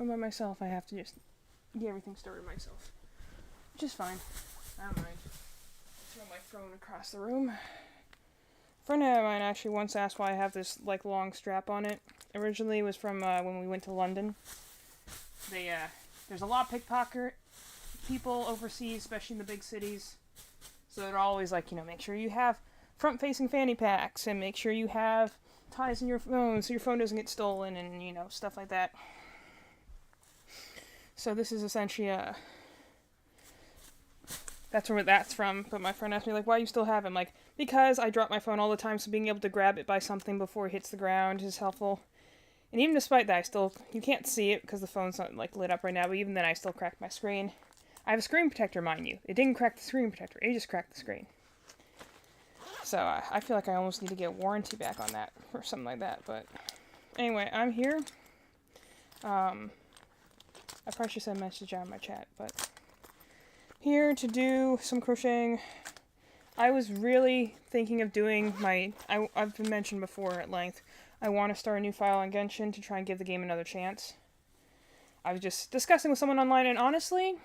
when by myself, I have to just get everything started myself. Which is fine. I don't mind. Throw my phone across the room. A friend of mine actually once asked why I have this, like, long strap on it. Originally, it was from when we went to London. There's a lot of pickpocket people overseas, especially in the big cities. So they're always like, make sure you have front-facing fanny packs, and make sure you have ties in your phone so your phone doesn't get stolen, and, stuff like that. So this is essentially that's where that's from. But my friend asked me, like, why you still have it? I'm like, because I drop my phone all the time, so being able to grab it by something before it hits the ground is helpful. And even despite that, you can't see it because the phone's not, like, lit up right now, but even then I still cracked my screen. I have a screen protector, mind you. It didn't crack the screen protector, it just cracked the screen. So I feel like I almost need to get a warranty back on that, or something like that, but anyway, I'm here. I probably should send a message out in my chat, but here to do some crocheting. I was really thinking of doing I've been mentioned before at length, I want to start a new file on Genshin to try and give the game another chance. I was just discussing with someone online, and honestly,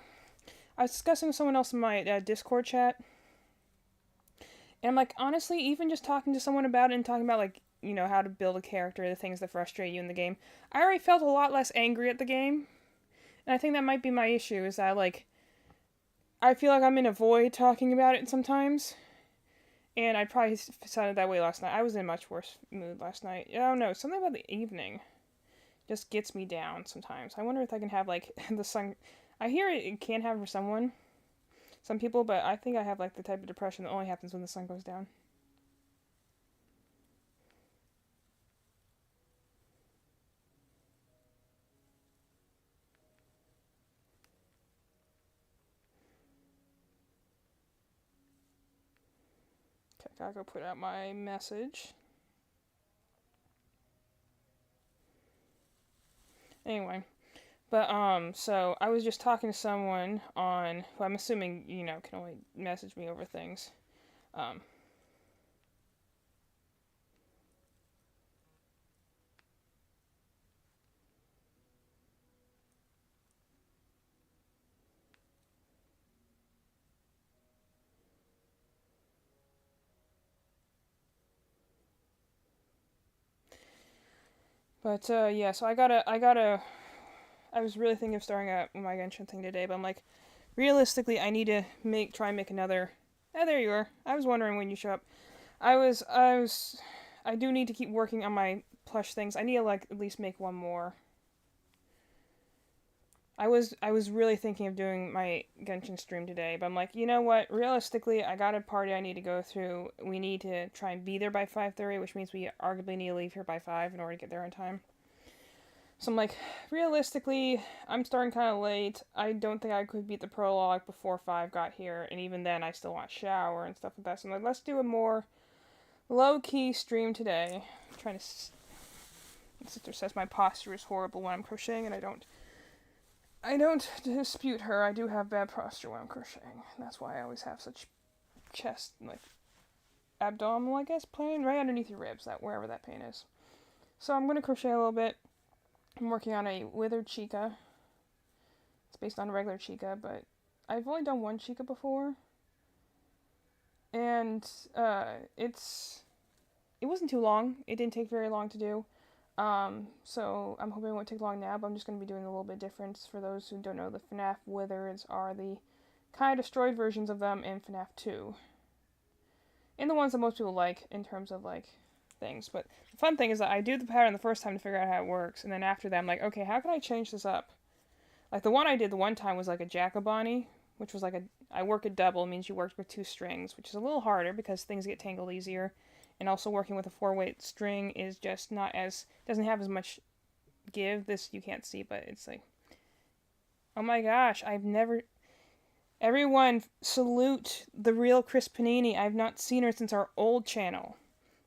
I was discussing with someone else in my Discord chat, and I'm like, honestly, even just talking to someone about it and talking about, like, how to build a character, the things that frustrate you in the game, I already felt a lot less angry at the game. And I think that might be my issue, is that, like, I feel like I'm in a void talking about it sometimes. And I probably sounded that way last night. I was in a much worse mood last night. I don't know, something about the evening just gets me down sometimes. I wonder if I can have, like, the sun... I hear it can have for some people, but I think I have, like, the type of depression that only happens when the sun goes down. Okay, gotta go put out my message. Anyway, but, so I was just talking to someone on, who I'm assuming, can only message me over things. But, yeah, so I was really thinking of starting my Genshin thing today, but I'm like, realistically, I need to try and make another... there you are. I was wondering when you show up. I do need to keep working on my plush things. I need to, like, at least make one more. I was really thinking of doing my Genshin stream today, but I'm like, you know what? Realistically, I got a party I need to go through. We need to try and be there by 5:30, which means we arguably need to leave here by 5 in order to get there on time. So I'm like, realistically, I'm starting kind of late. I don't think I could beat the prologue before 5 got here, and even then I still want to shower and stuff like that. So I'm like, let's do a more low-key stream today. I'm trying to... My sister says my posture is horrible when I'm crocheting, and I don't dispute her. I do have bad posture when I'm crocheting. That's why I always have such chest, like, abdominal, I guess, pain right underneath your ribs, wherever that pain is. So I'm going to crochet a little bit. I'm working on a Withered Chica. It's based on a regular Chica, but I've only done one Chica before. And it wasn't too long. It didn't take very long to do. So I'm hoping it won't take long now, but I'm just going to be doing a little bit different. For those who don't know, the FNAF Withereds are the kind of destroyed versions of them in FNAF 2. And the ones that most people like in terms of, like, things. But the fun thing is that I do the pattern the first time to figure out how it works, and then after that I'm like, okay, how can I change this up? Like, the one I did the one time was like a Jacobani, which was like I work a double, means you worked with 2 strings, which is a little harder because things get tangled easier, and also working with a 4-weight string is just doesn't have as much give. This you can't see, but it's like, oh my gosh, everyone salute the real Chris Panini. I've not seen her since our old channel.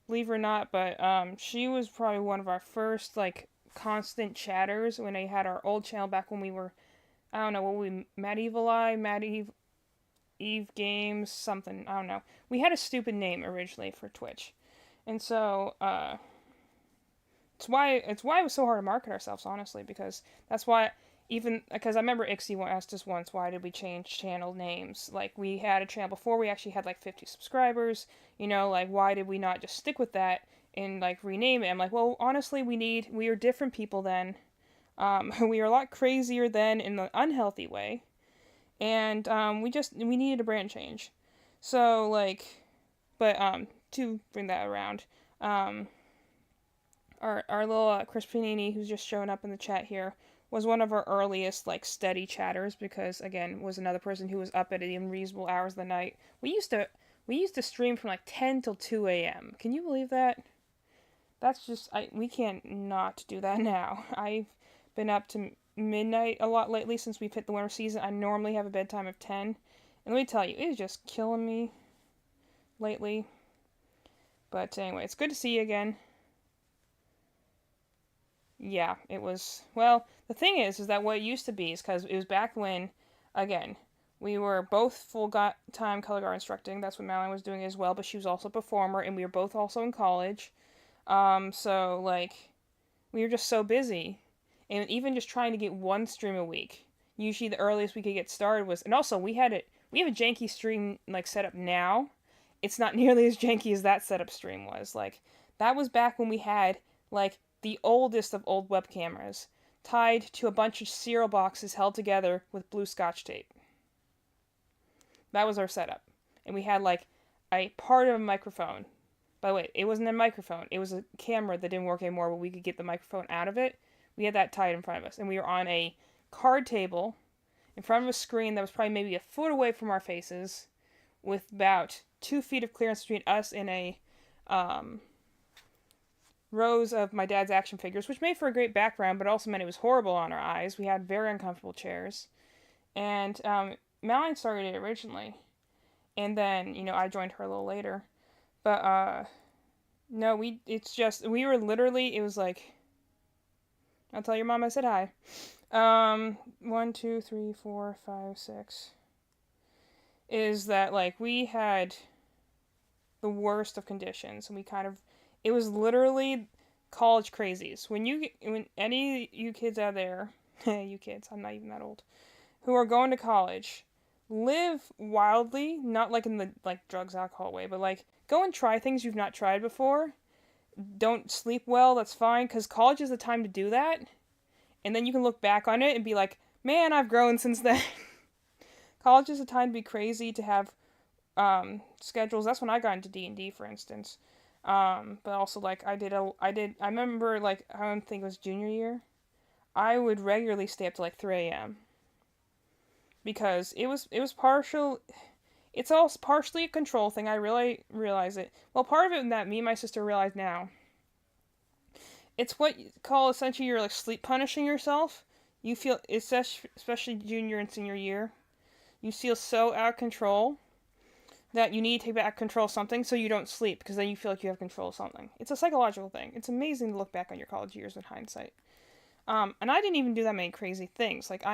Believe it or not, but she was probably one of our first, like, constant chatters when I had our old channel back when we were, I don't know, Medieval Eve Games, something, I don't know. We had a stupid name originally for Twitch. And so, it's why it was so hard to market ourselves, honestly, because that's why. Even because I remember Ixie asked us once, why did we change channel names? Like, we had a channel before, we actually had like 50 subscribers, like, why did we not just stick with that and like rename it? I'm like, well, honestly, we are different people then. We are a lot crazier then in the unhealthy way, and we needed a brand change. So like, but to bring that around, our little Chris Panini, who's just showing up in the chat here, was one of our earliest like steady chatters, because again was another person who was up at unreasonable hours of the night. We used to stream from like 10 till 2 a.m. Can you believe that? That's just we can't not do that now. I've been up to midnight a lot lately since we've hit the winter season. I normally have a bedtime of 10, and let me tell you, it is just killing me lately. But anyway, it's good to see you again. Yeah, it was. Well, the thing is that what it used to be is because it was back when, again, we were both full-time color guard instructing. That's what Madeline was doing as well, but she was also a performer, and we were both also in college. So, like, we were just so busy. And even just trying to get one stream a week. Usually the earliest we could get started was... And also, we have a janky stream, like, set up now. It's not nearly as janky as that setup stream was. Like, that was back when we had, like, the oldest of old web cameras, tied to a bunch of cereal boxes held together with blue Scotch tape. That was our setup. And we had, like, a part of a microphone. By the way, it wasn't a microphone. It was a camera that didn't work anymore, but we could get the microphone out of it. We had that tied in front of us. And we were on a card table in front of a screen that was probably maybe a foot away from our faces, with about 2 feet of clearance between us and a rows of my dad's action figures, which made for a great background, but also meant it was horrible on our eyes. We had very uncomfortable chairs. And Madeline started it originally. And then, I joined her a little later. But, no, we were literally, it was like, I'll tell your mom I said hi. 1, 2, 3, 4, 5, 6. Is that, like, we had the worst of conditions. And it was literally college crazies. When any of you kids out there, you kids, I'm not even that old, who are going to college, live wildly, not like in the, like, drugs, alcohol way, but, like, go and try things you've not tried before. Don't sleep well, that's fine, because college is the time to do that. And then you can look back on it and be like, man, I've grown since then. College is the time to be crazy, to have schedules. That's when I got into D&D, for instance. But also, like, I remember, like, I don't think it was junior year, I would regularly stay up to, like, 3 a.m. Because it was partial, it's all partially a control thing, I really realize it. Well, part of it that me and my sister realize now, it's what you call, essentially, you're, like, sleep punishing yourself. You feel, especially junior and senior year, you feel so out of control that you need to take back control of something so you don't sleep, because then you feel like you have control of something. It's a psychological thing. It's amazing to look back on your college years in hindsight. And I didn't even do that many crazy things. Like,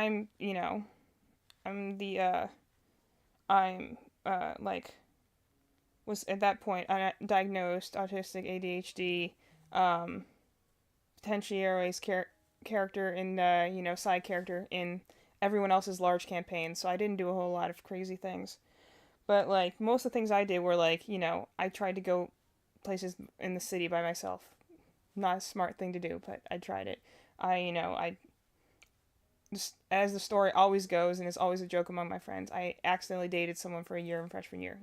was at that point diagnosed autistic, ADHD, potentially Airways character in, side character in everyone else's large campaign, so I didn't do a whole lot of crazy things. But, like, most of the things I did were, like, I tried to go places in the city by myself. Not a smart thing to do, but I tried it. I just, as the story always goes, and it's always a joke among my friends, I accidentally dated someone for a year in freshman year,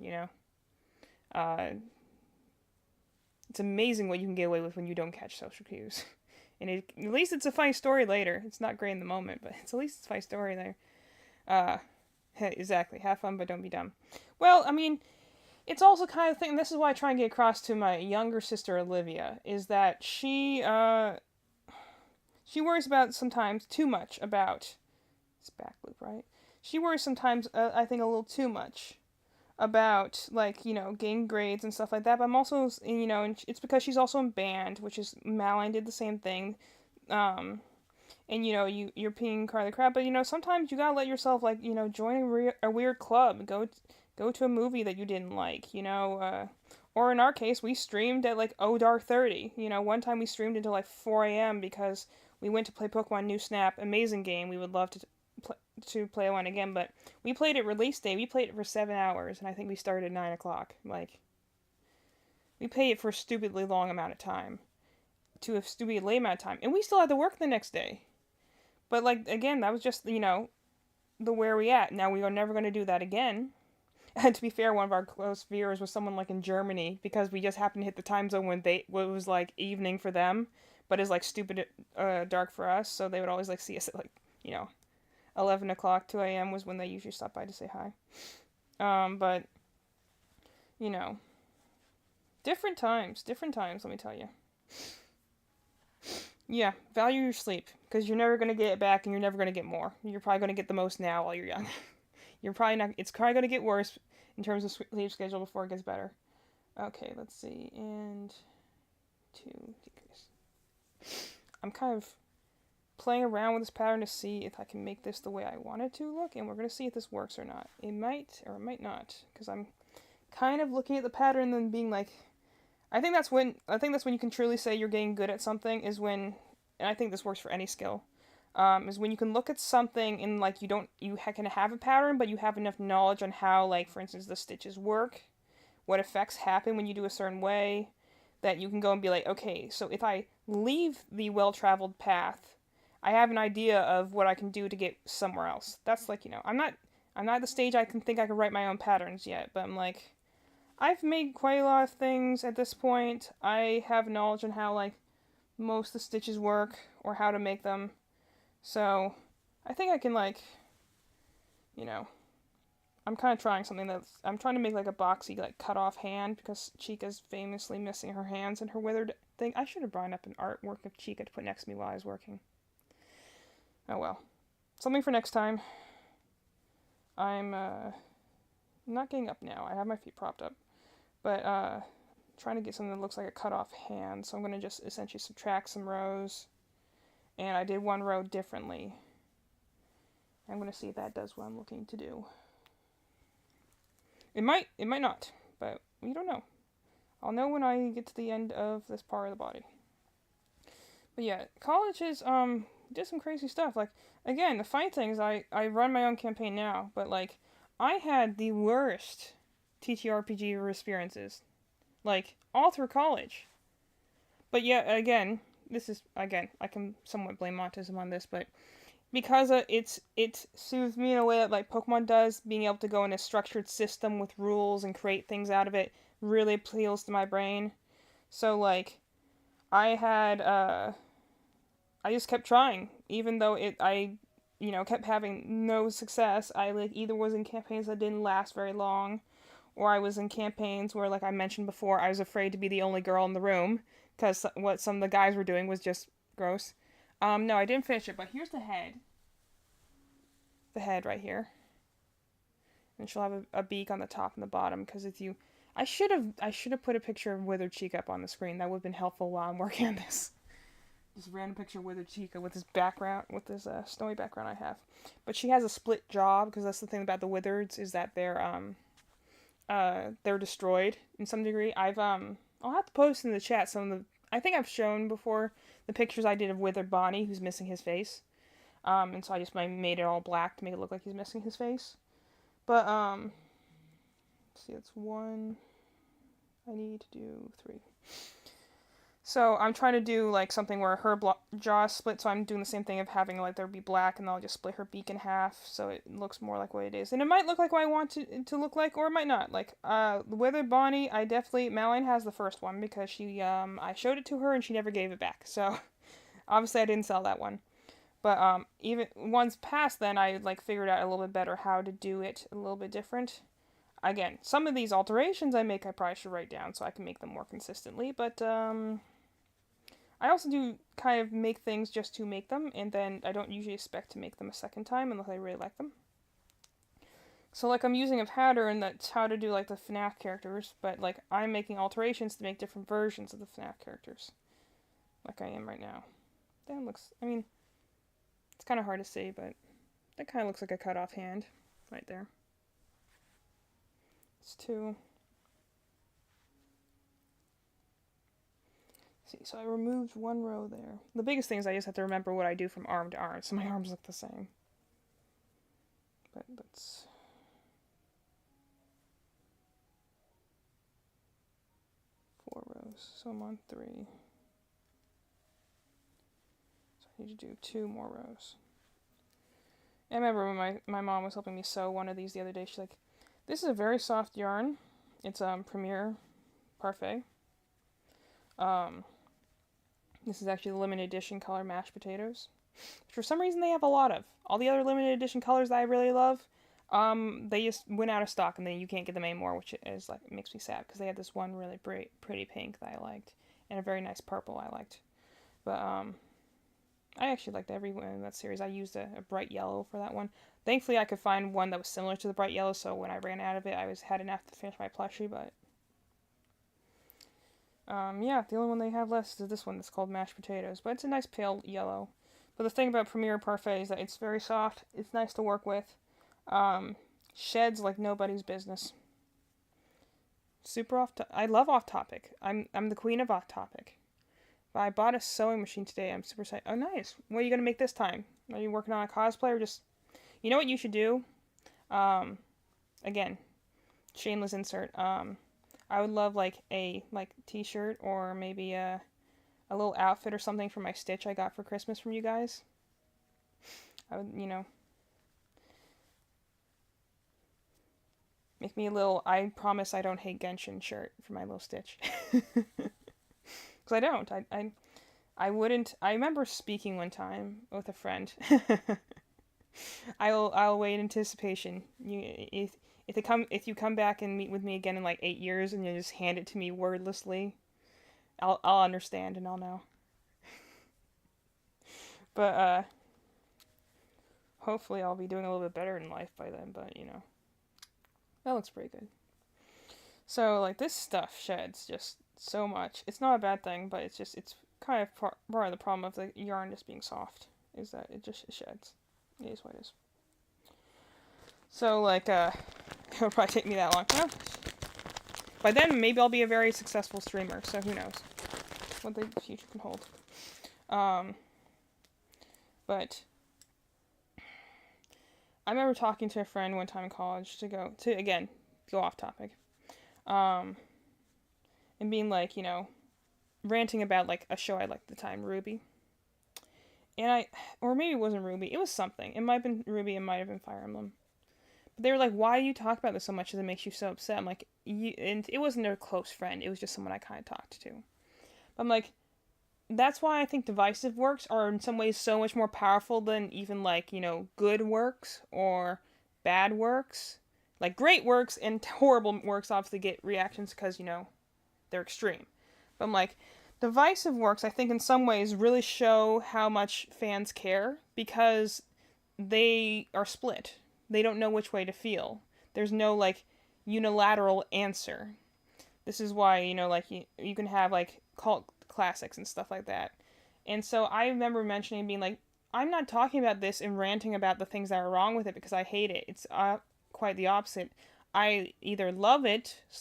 It's amazing what you can get away with when you don't catch social cues. And at least it's a funny story later. It's not great in the moment, but at least it's a funny story there. Exactly. Have fun, but don't be dumb. Well, I mean, it's also kind of thing. This is why I try and get across to my younger sister Olivia, is that she worries about sometimes too much about. It's back loop, right? She worries sometimes, I think, a little too much about, like, getting grades and stuff like that. But I'm also, and it's because she's also in band, which is Madeline did the same thing. And, you're peeing car the crap, but, sometimes you gotta let yourself, like, join a weird club, go Go to a movie that you didn't like, you know, or in our case, we streamed at like dark 30. You know, one time we streamed until like 4 a.m. because we went to play Pokemon New Snap, amazing game. We would love to play one again, but we played it release day. We played it for 7 hours, and I think we started at 9 o'clock. Like, we played it for a stupidly long amount of time, to a stupidly late amount of time, and we still had to work the next day. But like again, that was just, you know, the where we at. Now we are never going to do that again. And to be fair, one of our close viewers was someone like in Germany, because we just happened to hit the time zone when it was like evening for them, but is like stupid dark for us. So they would always like see us at like, you know, 11 o'clock, 2 a.m. was when they usually stop by to say hi. But you know, different times, let me tell you. Yeah, value your sleep, because you're never going to get it back, and you're never going to get more. You're probably going to get the most now while you're young. You're probably not, it's probably going to get worse in terms of sleep schedule before it gets better. Okay, let's see, and 2 decrease. I'm kind of playing around with this pattern to see if I can make this the way I want it to look, and we're going to see if this works or not. It might, or it might not, because I'm kind of looking at the pattern and being like, I think that's when you can truly say you're getting good at something, is when, and I think this works for any skill, is when you can look at something and like you can have a pattern, but you have enough knowledge on how, like, for instance, the stitches work, what effects happen when you do a certain way, that you can go and be like, okay, so if I leave the well-traveled path, I have an idea of what I can do to get somewhere else. That's like, you know, I'm not at the stage I can think I can write my own patterns yet, but I'm like, I've made quite a lot of things at this point. I have knowledge on how, like, most of the stitches work, or how to make them. So, I think I can, like, you know, I'm kind of trying something I'm trying to make, like, a boxy, like, cut-off hand, because Chica's famously missing her hands in her Withered thing. I should have brought up an artwork of Chica to put next to me while I was working. Oh, well. Something for next time. I'm, not getting up now. I have my feet propped up. But, trying to get something that looks like a cut-off hand, so I'm going to just essentially subtract some rows, and I did one row differently. I'm going to see if that does what I'm looking to do. It might not, but we don't know. I'll know when I get to the end of this part of the body. But yeah, college is, did some crazy stuff. Like, again, the funny thing is I run my own campaign now, but, like, I had the worst TTRPG experiences, like, all through college. But yeah, again, I can somewhat blame autism on this, but because it soothes me in a way that, like, Pokemon does, being able to go in a structured system with rules and create things out of it really appeals to my brain. So, like, I just kept trying, even though I kept having no success. I, like, either was in campaigns that didn't last very long, or I was in campaigns where, like I mentioned before, I was afraid to be the only girl in the room, because what some of the guys were doing was just gross. No, I didn't finish it, but here's the head. The head right here. And she'll have a beak on the top and the bottom, because if you... I should have put a picture of Withered Chica up on the screen. That would have been helpful while I'm working on this. Just a random picture of Withered Chica with this background, with this snowy background I have. But she has a split jaw, because that's the thing about the Withereds, is that they're destroyed in some degree. I'll have to post in the chat some of the... I think I've shown before the pictures I did of Withered Bonnie, who's missing his face. And so I just made it all black to make it look like he's missing his face. But, let's see, that's 1. I need to do 3. So I'm trying to do, like, something where her jaw is split, so I'm doing the same thing of having, like, there be black, and then I'll just split her beak in half, so it looks more like what it is. And it might look like what I want it to look like, or it might not. Like, the Withered Bonnie, Madeline has the first one, because I showed it to her, and she never gave it back, so obviously I didn't sell that one. But, even once past then, I, like, figured out a little bit better how to do it a little bit different. Again, some of these alterations I probably should write down so I can make them more consistently, but, I also do kind of make things just to make them, and then I don't usually expect to make them a second time unless I really like them. So, like, I'm using a pattern that's how to do, like, the FNAF characters, but, like, I'm making alterations to make different versions of the FNAF characters. Like I am right now. That looks, I mean, it's kind of hard to see, but that kind of looks like a cut-off hand right there. It's 2. See, so I removed 1 row there. The biggest thing is I just have to remember what I do from arm to arm, so my arms look the same. But that's 4 rows, so I'm on 3. So I need to do 2 more rows. I remember when my mom was helping me sew one of these the other day, she's like, this is a very soft yarn. It's Premier Parfait. This is actually the limited edition color mashed potatoes. For some reason, they have a lot of. All the other limited edition colors that I really love, they just went out of stock, and then you can't get them anymore, which is like, it makes me sad, because they had this one really pretty pink that I liked, and a very nice purple I liked. But I actually liked every one in that series. I used a bright yellow for that one. Thankfully, I could find one that was similar to the bright yellow, so when I ran out of it, I had enough to finish my plushie, but yeah, the only one they have left is this one that's called mashed potatoes, but it's a nice pale yellow. But the thing about Premier Parfait is that it's very soft, it's nice to work with, sheds like nobody's business. Super I love off topic. I'm the queen of off topic. But I bought a sewing machine today. I'm super excited. Oh, nice. What are you gonna make this time? Are you working on a cosplay or just? You know what you should do? Again, shameless insert. I would love like a t-shirt or maybe a little outfit or something for my Stitch I got for Christmas from you guys. I would, make me a little I promise I don't hate Genshin shirt for my little Stitch. Because I don't. I wouldn't. I remember speaking one time with a friend. I'll wait in anticipation. If you come back and meet with me again in like 8 years and you just hand it to me wordlessly, I'll understand and I'll know. But hopefully I'll be doing a little bit better in life by then. But that looks pretty good. So like this stuff sheds just so much. It's not a bad thing, but it's kind of part of the problem of the yarn just being soft is that it just sheds. It is what it is. So like it'll probably take me that long. Well, by then maybe I'll be a very successful streamer. So who knows what the future can hold. But I remember talking to a friend one time in college to go off topic. And being like, ranting about like a show I liked at the time, Ruby. And or maybe it wasn't Ruby, it was something. It might have been Ruby, it might have been Fire Emblem. But they were like, why do you talk about this so much that it makes you so upset? I'm like, and it wasn't a close friend, it was just someone I kind of talked to. But I'm like, that's why I think divisive works are in some ways so much more powerful than even like, good works or bad works. Like great works and horrible works obviously get reactions because, they're extreme. But I'm like, divisive works I think in some ways really show how much fans care because they are split. They don't know which way to feel. There's no like unilateral answer. This is why, you can have like cult classics and stuff like that. And so I remember mentioning being like, I'm not talking about this and ranting about the things that are wrong with it because I hate it. It's quite the opposite. I either love it /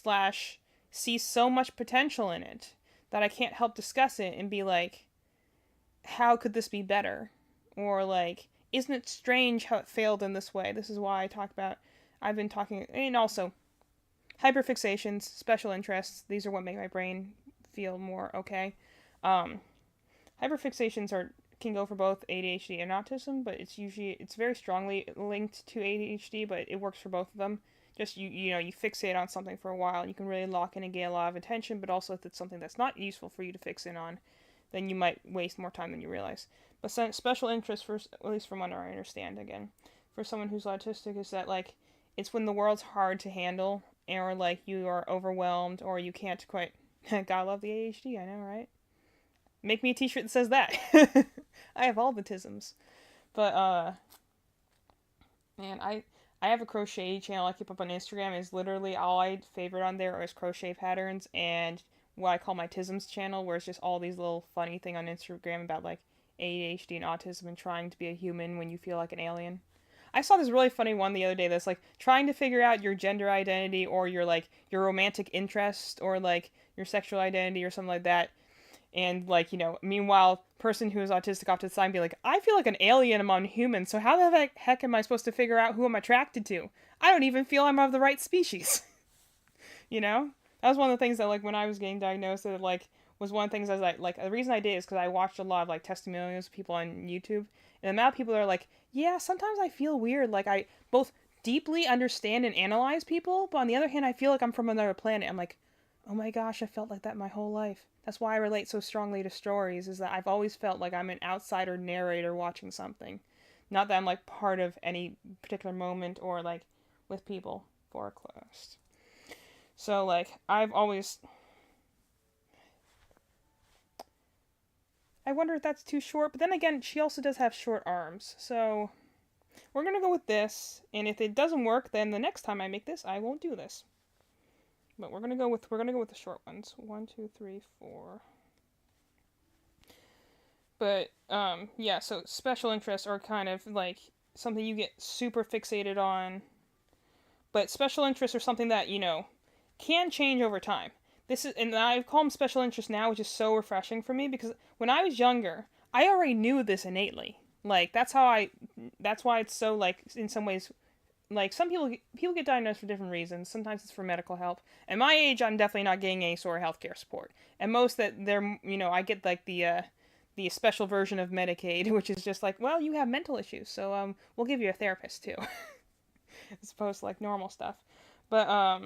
see so much potential in it that I can't help discuss it and be like, how could this be better? Or like, isn't it strange how it failed in this way? This is why I've been talking, and also hyperfixations, special interests. These are what make my brain feel more okay. Hyperfixations can go for both ADHD and autism, but it's very strongly linked to ADHD, but it works for both of them. Just you fixate on something for a while, and you can really lock in and get a lot of attention, but also if it's something that's not useful for you to fix in on, then you might waste more time than you realize. But special interest, at least from what I understand, again, for someone who's autistic, is that like it's when the world's hard to handle, or like you are overwhelmed, or you can't quite. Gotta love the ADHD, I know, right? Make me a t-shirt that says that. I have all the tisms. But man, I have a crochet channel I keep up on Instagram. Is literally all I favorite on there is crochet patterns and what I call my tisms channel, where it's just all these little funny thing on Instagram about like ADHD and autism and trying to be a human when you feel like an alien. I saw this really funny one the other day that's like trying to figure out your gender identity or your like your romantic interest or like your sexual identity or something like that. And like, meanwhile, person who is autistic off to the side and be like, I feel like an alien among humans, so how the heck am I supposed to figure out who I'm attracted to? I don't even feel I'm of the right species. That was one of the things that like when I was getting diagnosed that like was one of the things I was like the reason I did is because I watched a lot of like testimonials of people on YouTube, and the amount of people that are like, yeah, sometimes I feel weird, like I both deeply understand and analyze people, but on the other hand, I feel like I'm from another planet. I'm like, oh my gosh, I felt like that my whole life. That's why I relate so strongly to stories, is that I've always felt like I'm an outsider narrator watching something. Not that I'm like part of any particular moment or like with people foreclosed. So like I've always I wonder if that's too short, but then again, she also does have short arms. So we're going to go with this, and if it doesn't work, then the next time I make this, I won't do this. But we're gonna go with the short ones. 1, 2, 3, 4. But yeah. So special interests are kind of like something you get super fixated on. But special interests are something that can change over time. And I call them special interests now, which is so refreshing for me because when I was younger, I already knew this innately. Like that's why it's so like in some ways. Like, some people get diagnosed for different reasons. Sometimes it's for medical help. At my age, I'm definitely not getting any sort of healthcare support. And most that they're, I get like the special version of Medicaid, which is just like, well, you have mental issues, so we'll give you a therapist too, as opposed to like normal stuff. But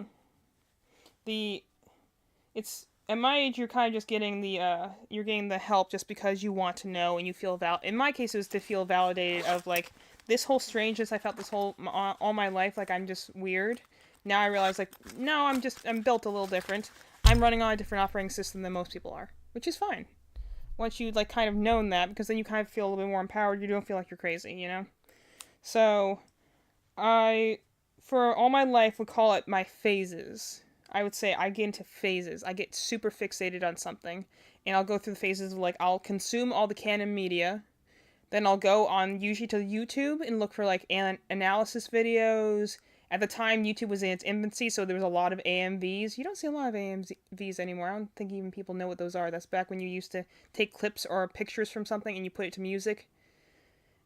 it's at my age, you're kind of just getting the help just because you want to know and you feel in my case, it was to feel validated of like this whole strangeness I felt all my life, like I'm just weird. Now I realize like, no, I'm built a little different. I'm running on a different operating system than most people are, which is fine. Once you like kind of known that, because then you kind of feel a little bit more empowered. You don't feel like you're crazy, So for all my life, would call it my phases. I would say I get into phases. I get super fixated on something, and I'll go through the phases of like I'll consume all the canon media, then I'll go on usually to YouTube and look for like analysis videos. At the time, YouTube was in its infancy, so there was a lot of AMVs. You don't see a lot of AMVs anymore. I don't think even people know what those are. That's back when you used to take clips or pictures from something and you put it to music.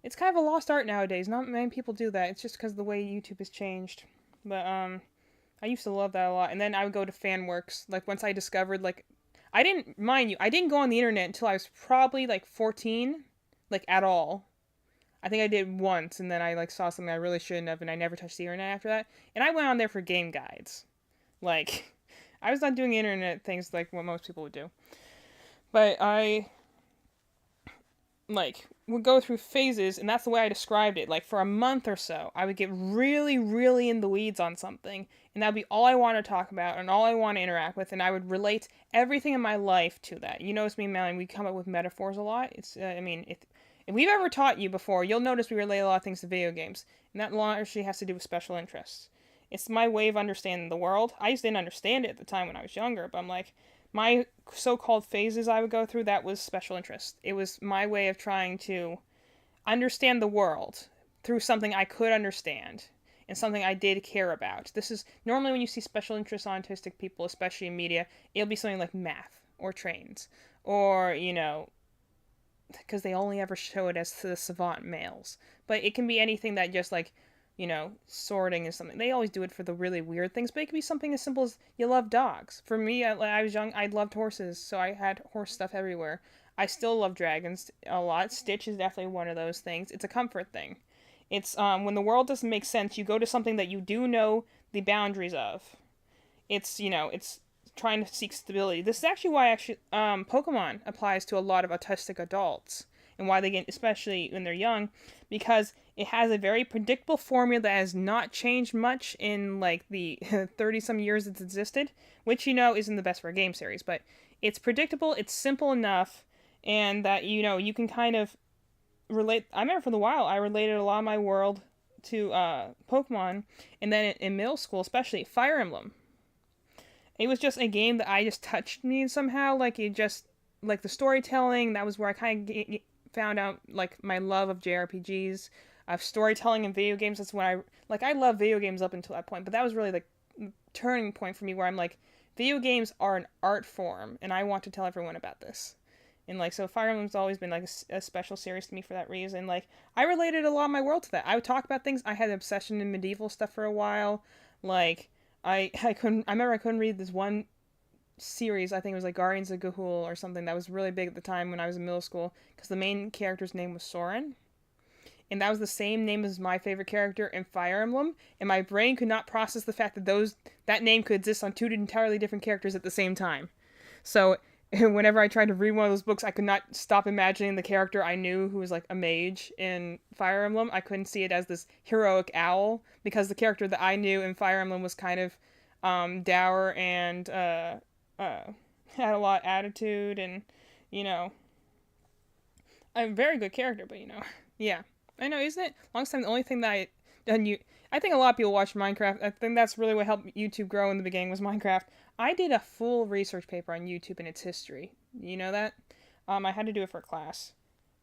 It's kind of a lost art nowadays. Not many people do that. It's just because of the way YouTube has changed. But I used to love that a lot. And then I would go to Fanworks. Like once I discovered I didn't go on the internet until I was probably like 14, like at all. I think I did once, and then I like saw something I really shouldn't have, and I never touched the internet after that. And I went on there for game guides. Like, I was not doing internet things like what most people would do. But I would go through phases, and that's the way I described it. Like for a month or so, I would get really, really in the weeds on something, and that'd be all I want to talk about and all I want to interact with, and I would relate everything in my life to that. You notice me and Melanie, we come up with metaphors a lot. It's if we've ever taught you before, you'll notice we relate a lot of things to video games, and that largely has to do with special interests. It's my way of understanding the world. I just didn't understand it at the time when I was younger, but I'm like, my so-called phases I would go through, that was special interest. It was my way of trying to understand the world through something I could understand and something I did care about. This is normally when you see special interest on autistic people, especially in media, it'll be something like math or trains or, because they only ever show it as to the savant males. But it can be anything that just like, sorting is something. They always do it for the really weird things, but it can be something as simple as you love dogs. For me, I was young, I loved horses, so I had horse stuff everywhere. I still love dragons a lot. Stitch is definitely one of those things. It's a comfort thing. It's when the world doesn't make sense, you go to something that you do know the boundaries of. It's, it's trying to seek stability. This is actually why Pokemon applies to a lot of autistic adults and why they get, especially when they're young, because it has a very predictable formula that has not changed much in like the 30 some years it's existed, which isn't the best for a game series, but it's predictable, it's simple enough, and that you can kind of relate. I remember for a while I related a lot of my world to Pokemon, and then in middle school especially Fire Emblem. It was just a game that I just touched me somehow. Like it just, like the storytelling, that was where I kind of found out like my love of JRPGs. of storytelling in video games. That's when I love video games up until that point, but that was really the turning point for me where I'm like, video games are an art form, and I want to tell everyone about this. And, like, so Fire Emblem's always been, like, a special series to me for that reason. Like, I related a lot of my world to that. I would talk about things. I had an obsession in medieval stuff for a while. Like, I remember I couldn't read this one series, I think it was, like, Guardians of Ga'Hoole or something, that was really big at the time when I was in middle school, because the main character's name was Soren. And that was the same name as my favorite character in Fire Emblem, and my brain could not process the fact that that name could exist on two entirely different characters at the same time. So whenever I tried to read one of those books, I could not stop imagining the character I knew who was like a mage in Fire Emblem. I couldn't see it as this heroic owl, because the character that I knew in Fire Emblem was kind of dour and had a lot of attitude, and, you know, a very good character, but, you know, yeah. I know, isn't it? Longest time, the only thing that I think a lot of people watch Minecraft. I think that's really what helped YouTube grow in the beginning was Minecraft. I did a full research paper on YouTube and its history. You know that? I had to do it for a class.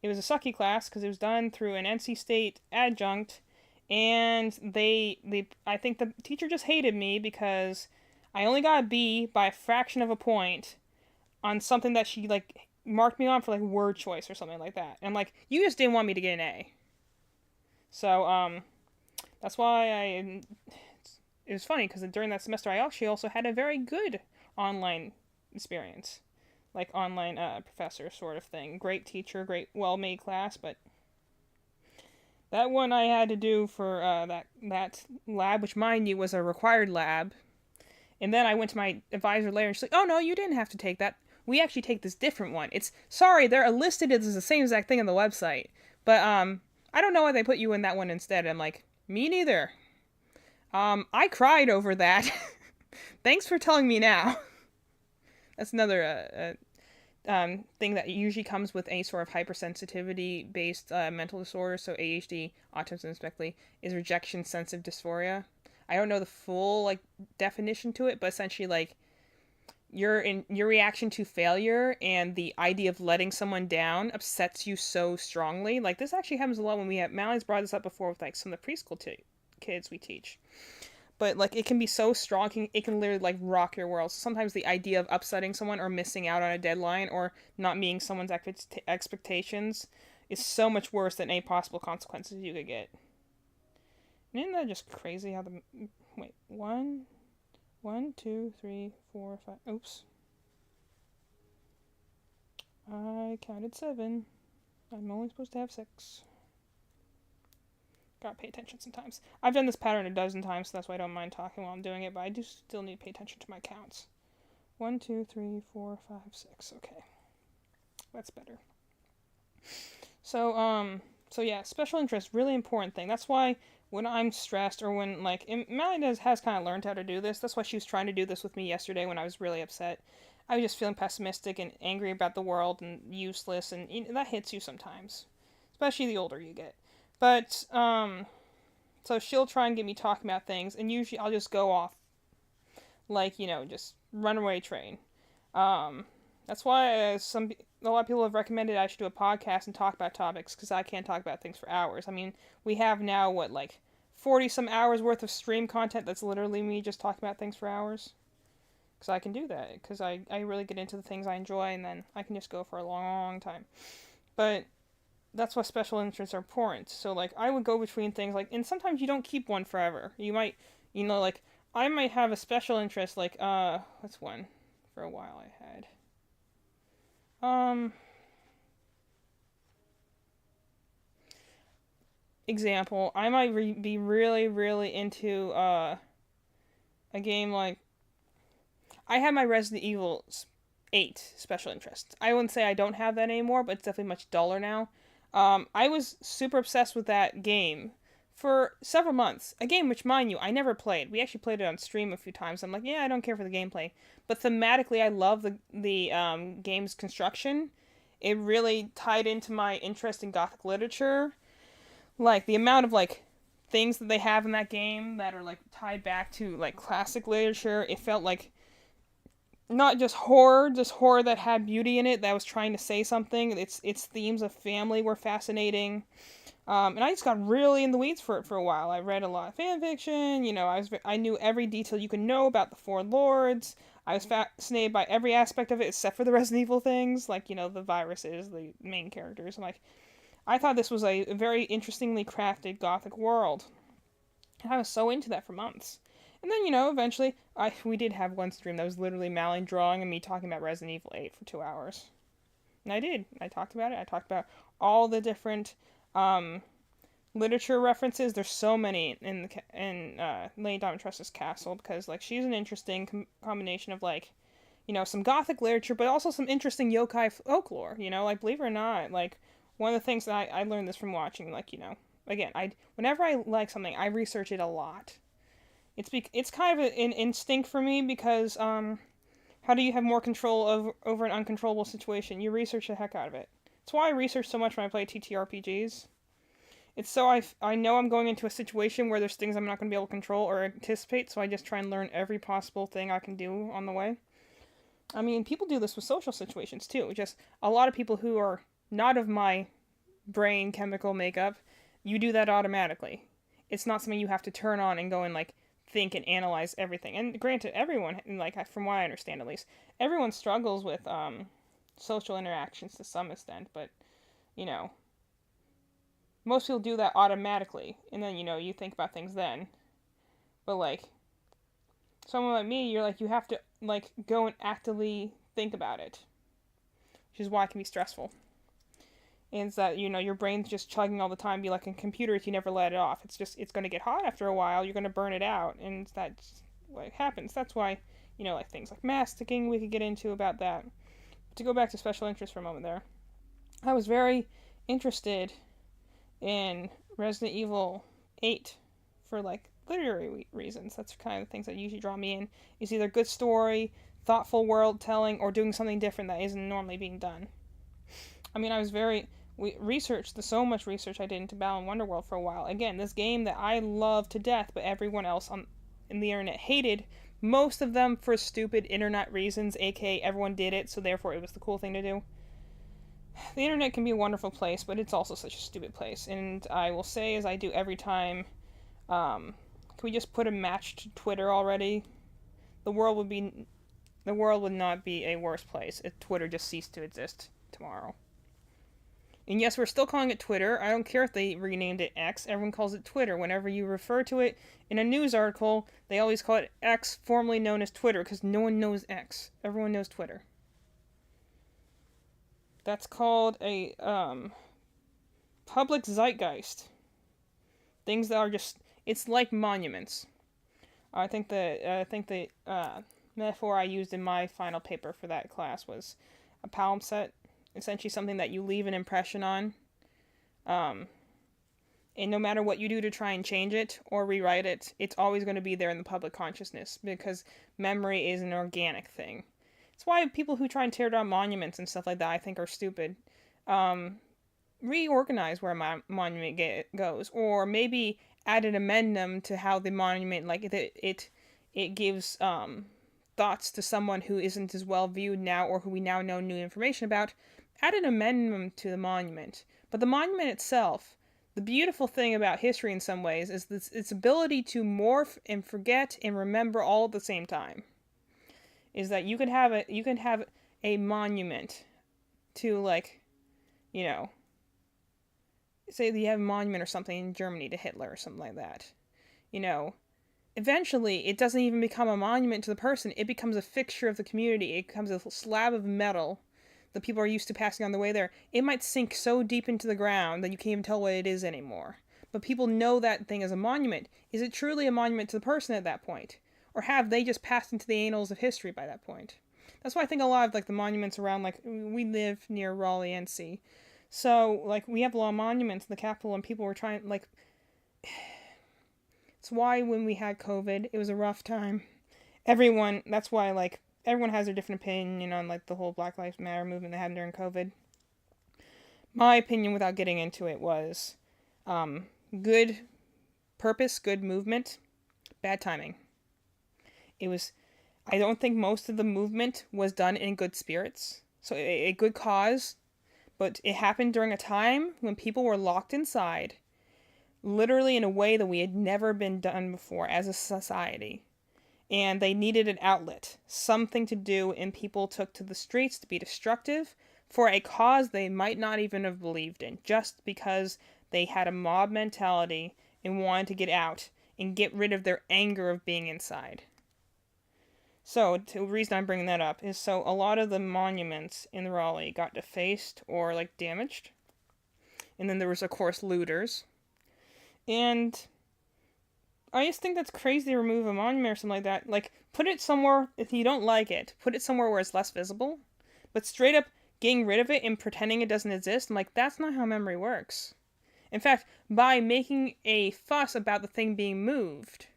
It was a sucky class because it was done through an NC State adjunct, and I think the teacher just hated me because I only got a B by a fraction of a point on something that she, like, marked me on for, like, word choice or something like that. And, like, you just didn't want me to get an A. So, that's why it was funny, because during that semester I actually also had a very good online experience. Like, online professor sort of thing. Great teacher, great, well-made class, but that one I had to do for that lab, which, mind you, was a required lab. And then I went to my advisor later, and she's like, oh, no, you didn't have to take that. We actually take this different one. Sorry, they're listed as the same exact thing on the website. But, I don't know why they put you in that one instead. I'm like, me neither. I cried over that. Thanks for telling me now. That's another thing that usually comes with any sort of hypersensitivity-based mental disorder, so ADHD, autism especially, is rejection-sensitive dysphoria. I don't know the full, like, definition to it, but essentially, like, your reaction to failure and the idea of letting someone down upsets you so strongly. Like, this actually happens a lot when Mally's brought this up before with, like, some of the preschool kids we teach. But, like, it can be so strong, it can literally, like, rock your world. So sometimes the idea of upsetting someone or missing out on a deadline or not meeting someone's expectations is so much worse than any possible consequences you could get. And isn't that just crazy how wait, 1, 2, 3, 4, 5, oops. I counted 7. I'm only supposed to have 6. Gotta pay attention sometimes. I've done this pattern a dozen times, so that's why I don't mind talking while I'm doing it, but I do still need to pay attention to my counts. 1, 2, 3, 4, 5, 6. Okay. That's better. So yeah, special interest, really important thing. That's why when I'm stressed or when, like, Mally has kind of learned how to do this. That's why she was trying to do this with me yesterday when I was really upset. I was just feeling pessimistic and angry about the world and useless, and that hits you sometimes, especially the older you get. But, so she'll try and get me talking about things, and usually I'll just go off, like, you know, just runaway train. That's why a lot of people have recommended I should do a podcast and talk about topics, because I can't talk about things for hours. I mean, we have now, 40-some hours worth of stream content that's literally me just talking about things for hours. Because I can do that, because I really get into the things I enjoy, and then I can just go for a long time. But that's why special interests are important. So, like, I would go between things, like, and sometimes you don't keep one forever. You might, like, I might have a special interest, like, what's one for a while I had? Example, I might be really, really into, a game like, I have my Resident Evil 8 special interest. I wouldn't say I don't have that anymore, but it's definitely much duller now. I was super obsessed with that game for several months. A game which, mind you, I never played. We actually played it on stream a few times. I'm like, yeah, I don't care for the gameplay. But thematically, I love the game's construction. It really tied into my interest in Gothic literature. Like, the amount of, like, things that they have in that game that are, like, tied back to, like, classic literature. It felt like not just horror that had beauty in it, that was trying to say something. Its themes of family were fascinating. And I just got really in the weeds for it for a while. I read a lot of fan fiction. I knew every detail you could know about the Four Lords. I was fascinated by every aspect of it except for the Resident Evil things, like, the viruses, the main characters. I thought this was a very interestingly crafted gothic world. And I was so into that for months. And then, eventually, we did have one stream that was literally Mally drawing and me talking about Resident Evil 8 for 2 hours. And I did. I talked about it. I talked about all the different literature references. There's so many in Lady Dimitrescu's castle, because she's an interesting combination of some gothic literature, but also some interesting yokai folklore. Believe it or not, one of the things that I learned this from watching, again, whenever I like something, I research it a lot. It's kind of an instinct for me, because how do you have more control over an uncontrollable situation? You research the heck out of it. That's why I research so much when I play TTRPGs. It's so I know I'm going into a situation where there's things I'm not going to be able to control or anticipate, so I just try and learn every possible thing I can do on the way. I mean, people do this with social situations too. Just a lot of people who are not of my brain chemical makeup, you do that automatically. It's not something you have to turn on and go and think and analyze everything. And granted, everyone, from what I understand at least, everyone struggles with social interactions to some extent, but most people do that automatically, and then you think about things then. But someone like me, you have to go and actively think about it, which is why it can be stressful. And it's that your brain's just chugging all the time. Be like a computer if you never let it off. It's going to get hot after a while. You're going to burn it out, and that's what happens. That's why things like masticking we could get into about that. But to go back to special interest for a moment there, I was very interested in Resident Evil 8 for literary reasons. That's kind of the things that usually draw me in. Is either good story, thoughtful world telling, or doing something different that isn't normally being done. I mean, researched so much research I did into Balan Wonderworld for a while. Again, this game that I love to death, but everyone else in the internet hated. Most of them for stupid internet reasons, aka everyone did it, so therefore it was the cool thing to do. The internet can be a wonderful place, but it's also such a stupid place. And I will say, as I do every time, can we just put a match to Twitter already? The world would not be a worse place if Twitter just ceased to exist tomorrow. And yes, we're still calling it Twitter. I don't care if they renamed it X. Everyone calls it Twitter. Whenever you refer to it in a news article, they always call it X, formerly known as Twitter, because no one knows X. Everyone knows Twitter. That's called a public zeitgeist. Things that are just, it's like monuments. I think the metaphor I used in my final paper for that class was a palimpsest. Essentially something that you leave an impression on. And no matter what you do to try and change it or rewrite it, it's always going to be there in the public consciousness, because memory is an organic thing. It's why people who try and tear down monuments and stuff like that, I think, are stupid. Reorganize where a monument goes, or maybe add an amendment to how the monument, it gives thoughts to someone who isn't as well viewed now, or who we now know new information about. Add an amendment to the monument. But the monument itself, the beautiful thing about history in some ways, is its ability to morph and forget and remember all at the same time. Is that you can have a monument to say that you have a monument or something in Germany to Hitler or something like that. Eventually it doesn't even become a monument to the person. It becomes a fixture of the community. It becomes a slab of metal that people are used to passing on the way there. It might sink so deep into the ground that you can't even tell what it is anymore. But people know that thing as a monument. Is it truly a monument to the person at that point? Or have they just passed into the annals of history by that point? That's why I think a lot of the monuments around, we live near Raleigh, NC. So, we have a lot of monuments in the capital, and people were trying, it's why when we had COVID, it was a rough time. That's why, everyone has their different opinion on, the whole Black Lives Matter movement they had during COVID. My opinion, without getting into it, was good purpose, good movement, bad timing. I don't think most of the movement was done in good spirits. So a good cause, But it happened during a time when people were locked inside, literally in a way that we had never been done before as a society. And they needed an outlet, something to do, and people took to the streets to be destructive for a cause they might not even have believed in, just because they had a mob mentality and wanted to get out and get rid of their anger of being inside. So, the reason I'm bringing that up is so a lot of the monuments in Raleigh got defaced or, like, damaged. And then there was, of course, looters. And I just think that's crazy to remove a monument or something like that. Like, put it somewhere, if you don't like it, put it somewhere where it's less visible. But straight up getting rid of it and pretending it doesn't exist, I'm like, that's not how memory works. In fact, by making a fuss about the thing being moved,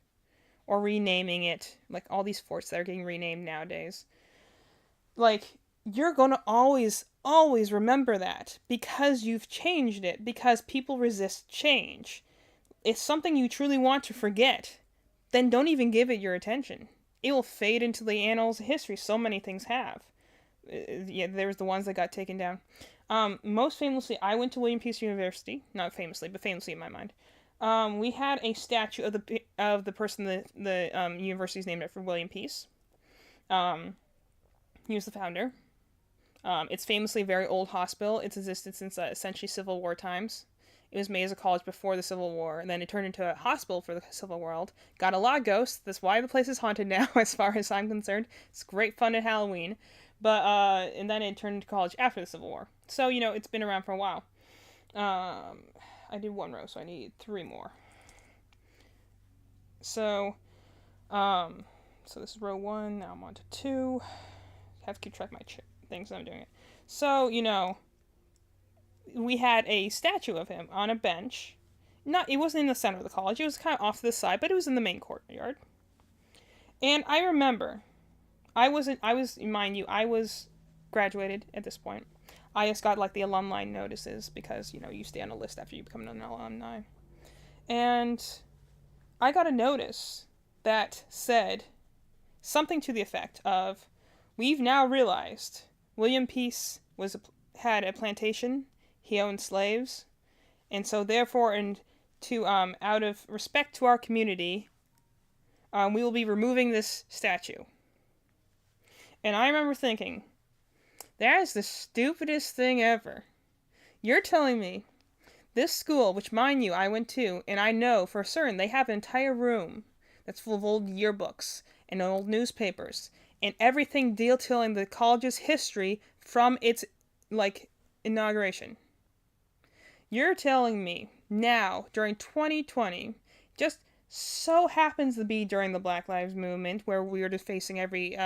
or renaming it, like all these forts that are getting renamed nowadays, like, you're gonna always remember that, because you've changed it, because people resist change. If something you truly want to forget, then don't even give it your attention. It will fade into the annals of history. So many things have. Yeah, there's the ones that got taken down. Most famously, I went to William Peace University. Not famously, but famously in my mind. We had a statue of the person the university's named after, William Peace. He was the founder. It's famously a very old hospital. It's existed since essentially Civil War times. It was made as a college before the Civil War, and then it turned into a hospital for the Civil War. Got a lot of ghosts. That's why the place is haunted now, as far as I'm concerned. It's great fun at Halloween. But, and then it turned into college after the Civil War. So, it's been around for a while. I did one row, so I need 3 more. So, so this is row 1, now I'm on to 2. I have to keep track of my things as I'm doing it. So, we had a statue of him on a bench. It wasn't in the center of the college. It was kind of off to the side, but it was in the main courtyard. And I remember, I was graduated at this point. I just got, like, the alumni notices because, you stay on a list after you become an alumni. And I got a notice that said something to the effect of, we've now realized William Peace had a plantation. He owned slaves, and so therefore, out of respect to our community, we will be removing this statue. And I remember thinking, that is the stupidest thing ever. You're telling me this school, which, mind you, I went to, and I know for certain they have an entire room that's full of old yearbooks and old newspapers and everything detailing the college's history from its, inauguration. You're telling me now, during 2020, just so happens to be during the Black Lives Movement, where we were just facing every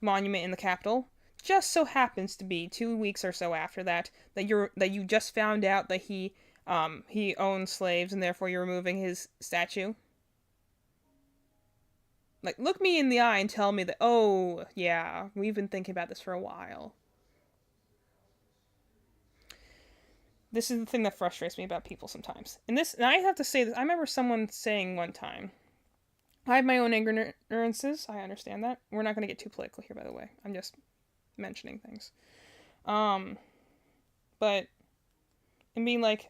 monument in the Capitol, just so happens to be 2 weeks or so after that you just found out that he owned slaves, and therefore you're removing his statue. Like, look me in the eye and tell me that, oh, yeah, we've been thinking about this for a while. This is the thing that frustrates me about people sometimes. And I have to say this, I remember someone saying one time, I have my own ignorances, I understand that. We're not going to get too political here, by the way. I'm just mentioning things. But, and being like,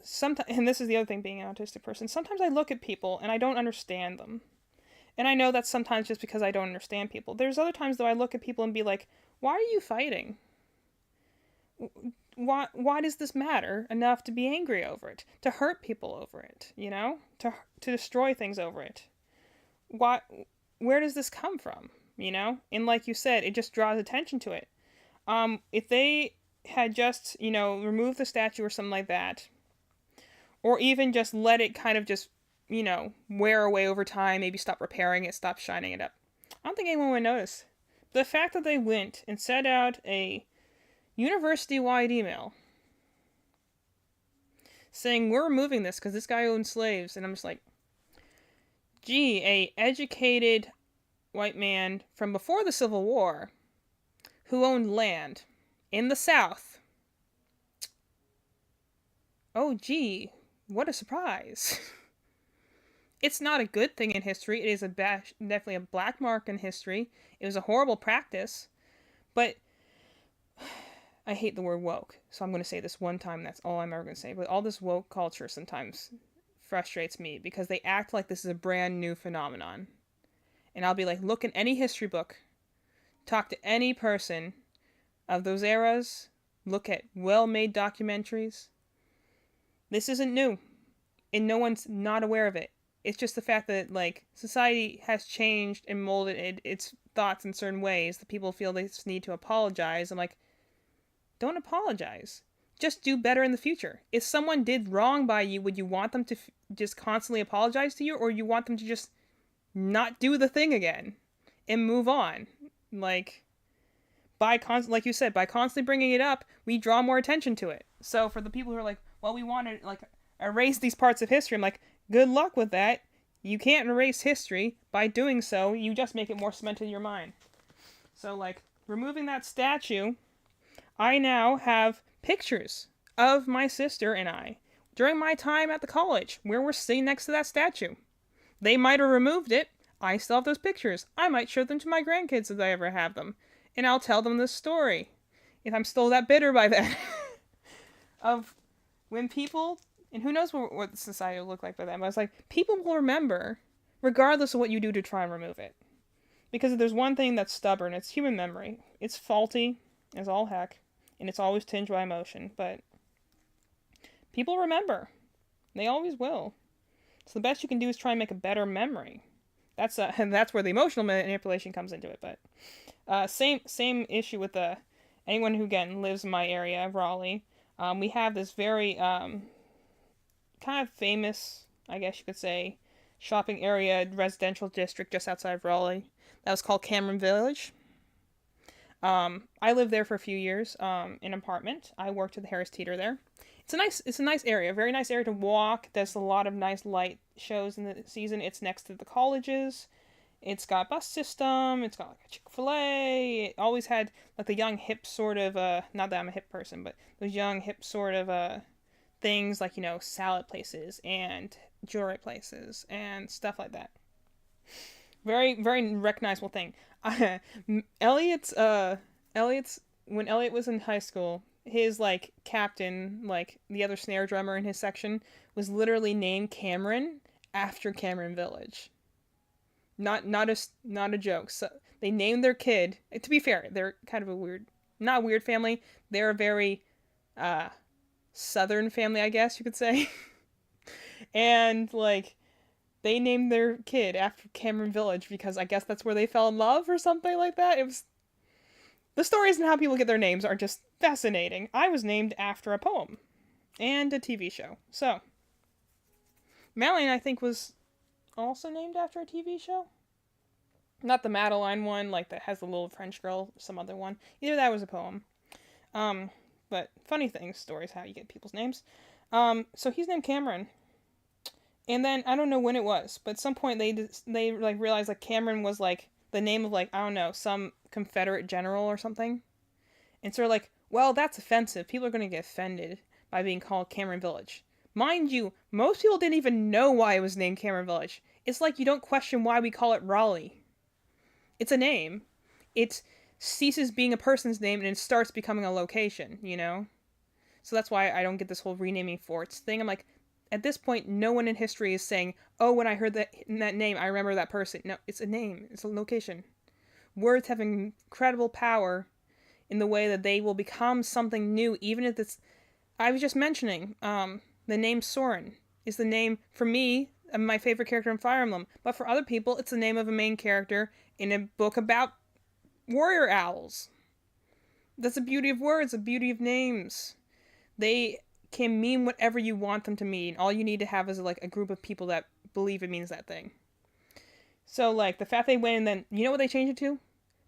sometimes, and this is the other thing, being an autistic person, sometimes I look at people and I don't understand them. And I know that's sometimes just because I don't understand people. There's other times, though, I look at people and be like, why are you fighting? Why does this matter enough to be angry over it? To hurt people over it, To destroy things over it? Where does this come from, And like you said, it just draws attention to it. If they had just, removed the statue or something like that, or even just let it kind of just, wear away over time, maybe stop repairing it, stop shining it up, I don't think anyone would notice. The fact that they went and sent out a university-wide email saying, we're removing this because this guy owned slaves, and I'm just like, gee, a educated white man from before the Civil War who owned land in the South. Oh, gee, what a surprise. It's not a good thing in history. It is definitely a black mark in history. It was a horrible practice. But I hate the word woke, so I'm going to say this one time. That's all I'm ever going to say. But all this woke culture sometimes frustrates me because they act like this is a brand new phenomenon. And I'll be like, look in any history book, talk to any person of those eras, look at well-made documentaries. This isn't new, and no one's not aware of it. It's just the fact that, like, society has changed and molded its thoughts in certain ways that people feel they just need to apologize. I'm like, don't apologize. Just do better in the future. If someone did wrong by you, would you want them to just constantly apologize to you, or you want them to just not do the thing again and move on? Like, like you said, by constantly bringing it up, we draw more attention to it. So for the people who are like, well, we want to like erase these parts of history, I'm like, good luck with that. You can't erase history. By doing so, you just make it more cemented in your mind. So, like, removing that statue, I now have pictures of my sister and I during my time at the college where we're sitting next to that statue. They might have removed it. I still have those pictures. I might show them to my grandkids if I ever have them. And I'll tell them this story. If I'm still that bitter by then. Of when people, and who knows what the society will look like by then. But I was like, people will remember regardless of what you do to try and remove it. Because if there's one thing that's stubborn, it's human memory. It's faulty as all heck. And it's always tinged by emotion. But people remember. They always will. So the best you can do is try and make a better memory. That's where the emotional manipulation comes into it. But same issue with anyone who again lives in my area of Raleigh. We have this very kind of famous, I guess you could say, shopping area, residential district just outside of Raleigh. That was called Cameron Village. I lived there for a few years in an apartment. I worked at the Harris Teeter there. It's a nice area, very nice area to walk. There's a lot of nice light shows in the season. It's next to the colleges. It's got a bus system. It's got like a Chick-fil-A. It always had like the young hip sort of not that I'm a hip person, but those young hip sort of things like, you know, salad places and jewelry places and stuff like that. Very, very recognizable thing. Elliot's when Elliot was in high school, his like captain, like the other snare drummer in his section, was literally named Cameron after Cameron Village. Not a joke. So they named their kid. To be fair, they're kind of not a weird family. They're a very southern family, I guess you could say. And like they named their kid after Cameron Village because I guess that's where they fell in love or something like that. It was the stories and how people get their names are just fascinating. I was named after a poem and a TV show. So Madeline, I think, was also named after a TV show. Not the Madeline one, like that has the little French girl, some other one. Either that was a poem. But funny things, stories, how you get people's names. So he's named Cameron. And then, I don't know when it was, but at some point they like realized like Cameron was like the name of like, I don't know, some Confederate general or something. And so they're like, well, that's offensive. People are going to get offended by being called Cameron Village. Mind you, most people didn't even know why it was named Cameron Village. It's like you don't question why we call it Raleigh. It's a name. It ceases being a person's name and it starts becoming a location, you know? So that's why I don't get this whole renaming forts thing. I'm like, at this point, no one in history is saying, oh, when I heard that name, I remember that person. No, it's a name. It's a location. Words have incredible power in the way that they will become something new, even if it's... I was just mentioning, the name Soren is the name, for me, of my favorite character in Fire Emblem. But for other people, it's the name of a main character in a book about warrior owls. That's the beauty of words, the beauty of names. They can mean whatever you want them to mean. All you need to have is like a group of people that believe it means that thing. So like the fact they went and then, you know what they changed it to?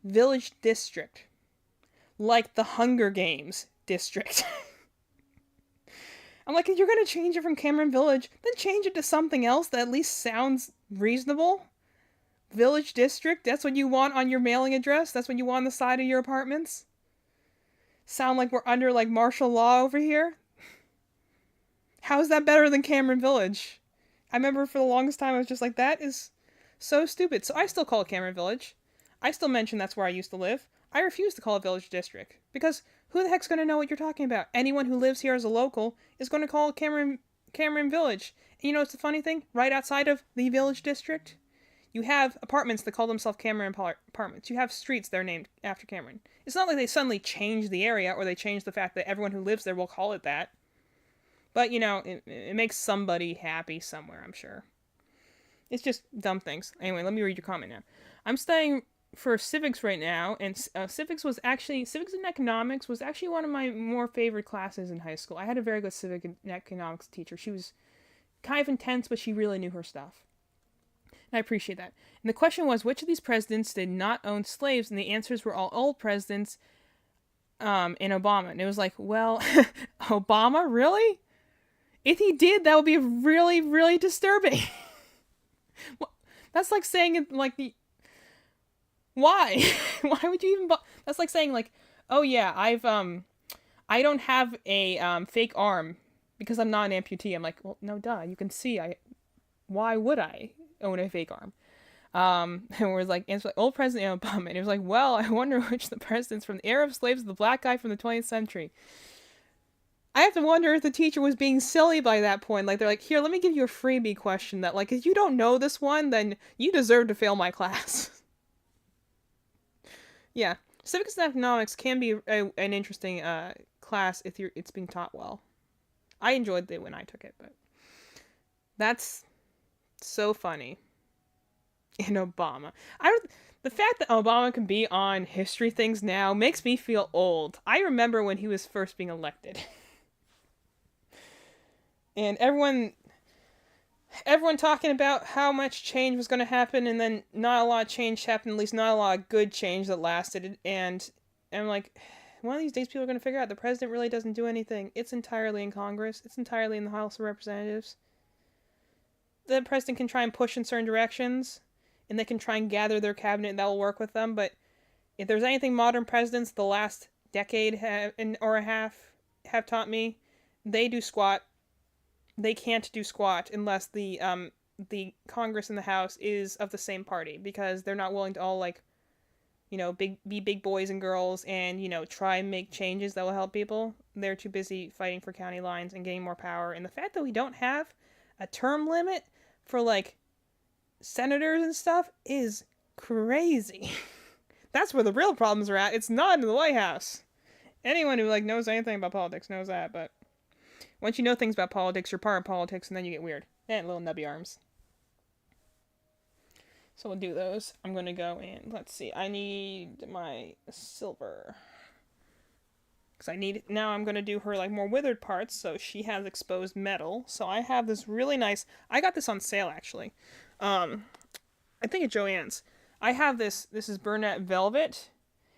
Village District. Like the Hunger Games District. I'm like, if you're going to change it from Cameron Village, then change it to something else that at least sounds reasonable. Village District, that's what you want on your mailing address? That's what you want on the side of your apartments? Sound like we're under like martial law over here? How is that better than Cameron Village? I remember for the longest time I was just like, that is so stupid. So I still call it Cameron Village. I still mention that's where I used to live. I refuse to call it Village District because who the heck's going to know what you're talking about? Anyone who lives here as a local is going to call it Cameron Village. And you know what's the funny thing? Right outside of the Village District, you have apartments that call themselves Cameron Apartments. You have streets that are named after Cameron. It's not like they suddenly changed the area or they changed the fact that everyone who lives there will call it that. But, you know, it makes somebody happy somewhere, I'm sure. It's just dumb things. Anyway, let me read your comment now. I'm studying for civics right now, and civics and economics was actually one of my more favorite classes in high school. I had a very good civic and economics teacher. She was kind of intense, but she really knew her stuff. And I appreciate that. And the question was, which of these presidents did not own slaves? And the answers were all old presidents in Obama. And it was like, well, Obama, really? If he did, that would be really, really disturbing. That's like saying it like the... Why? Why would you even... That's like saying like, oh yeah, I don't have a fake arm because I'm not an amputee. I'm like, well, no, duh. You can see why would I own a fake arm? And it was like, old President Obama. And it was like, well, I wonder which of the presidents from the era of slaves the black guy from the 20th century. I have to wonder if the teacher was being silly by that point. Like, they're like, here, let me give you a freebie question that, like, if you don't know this one, then you deserve to fail my class. Yeah. Civics and economics can be an interesting class if it's being taught well. I enjoyed it when I took it, but that's so funny. In Obama. The fact that Obama can be on history things now makes me feel old. I remember when he was first being elected. And everyone talking about how much change was going to happen, and then not a lot of change happened, at least not a lot of good change that lasted. And I'm like, one of these days people are going to figure out the president really doesn't do anything. It's entirely in Congress. It's entirely in the House of Representatives. The president can try and push in certain directions, and they can try and gather their cabinet that will work with them. But if there's anything modern presidents the last decade or a half have taught me, they do squat. They can't do squat unless the Congress and the House is of the same party, because they're not willing to all, like, you know, be big boys and girls and, you know, try and make changes that will help people. They're too busy fighting for county lines and getting more power. And the fact that we don't have a term limit for, like, senators and stuff is crazy. That's where the real problems are at. It's not in the White House. Anyone who, like, knows anything about politics knows that, but once you know things about politics, you're part of politics, and then you get weird. And little nubby arms. So we'll do those. I'm going to go in. Let's see. I need my silver. Because now I'm going to do her, like, more withered parts, so she has exposed metal. So I have this really nice... I got this on sale, actually. I think at Joann's. I have this is Burnett Velvet.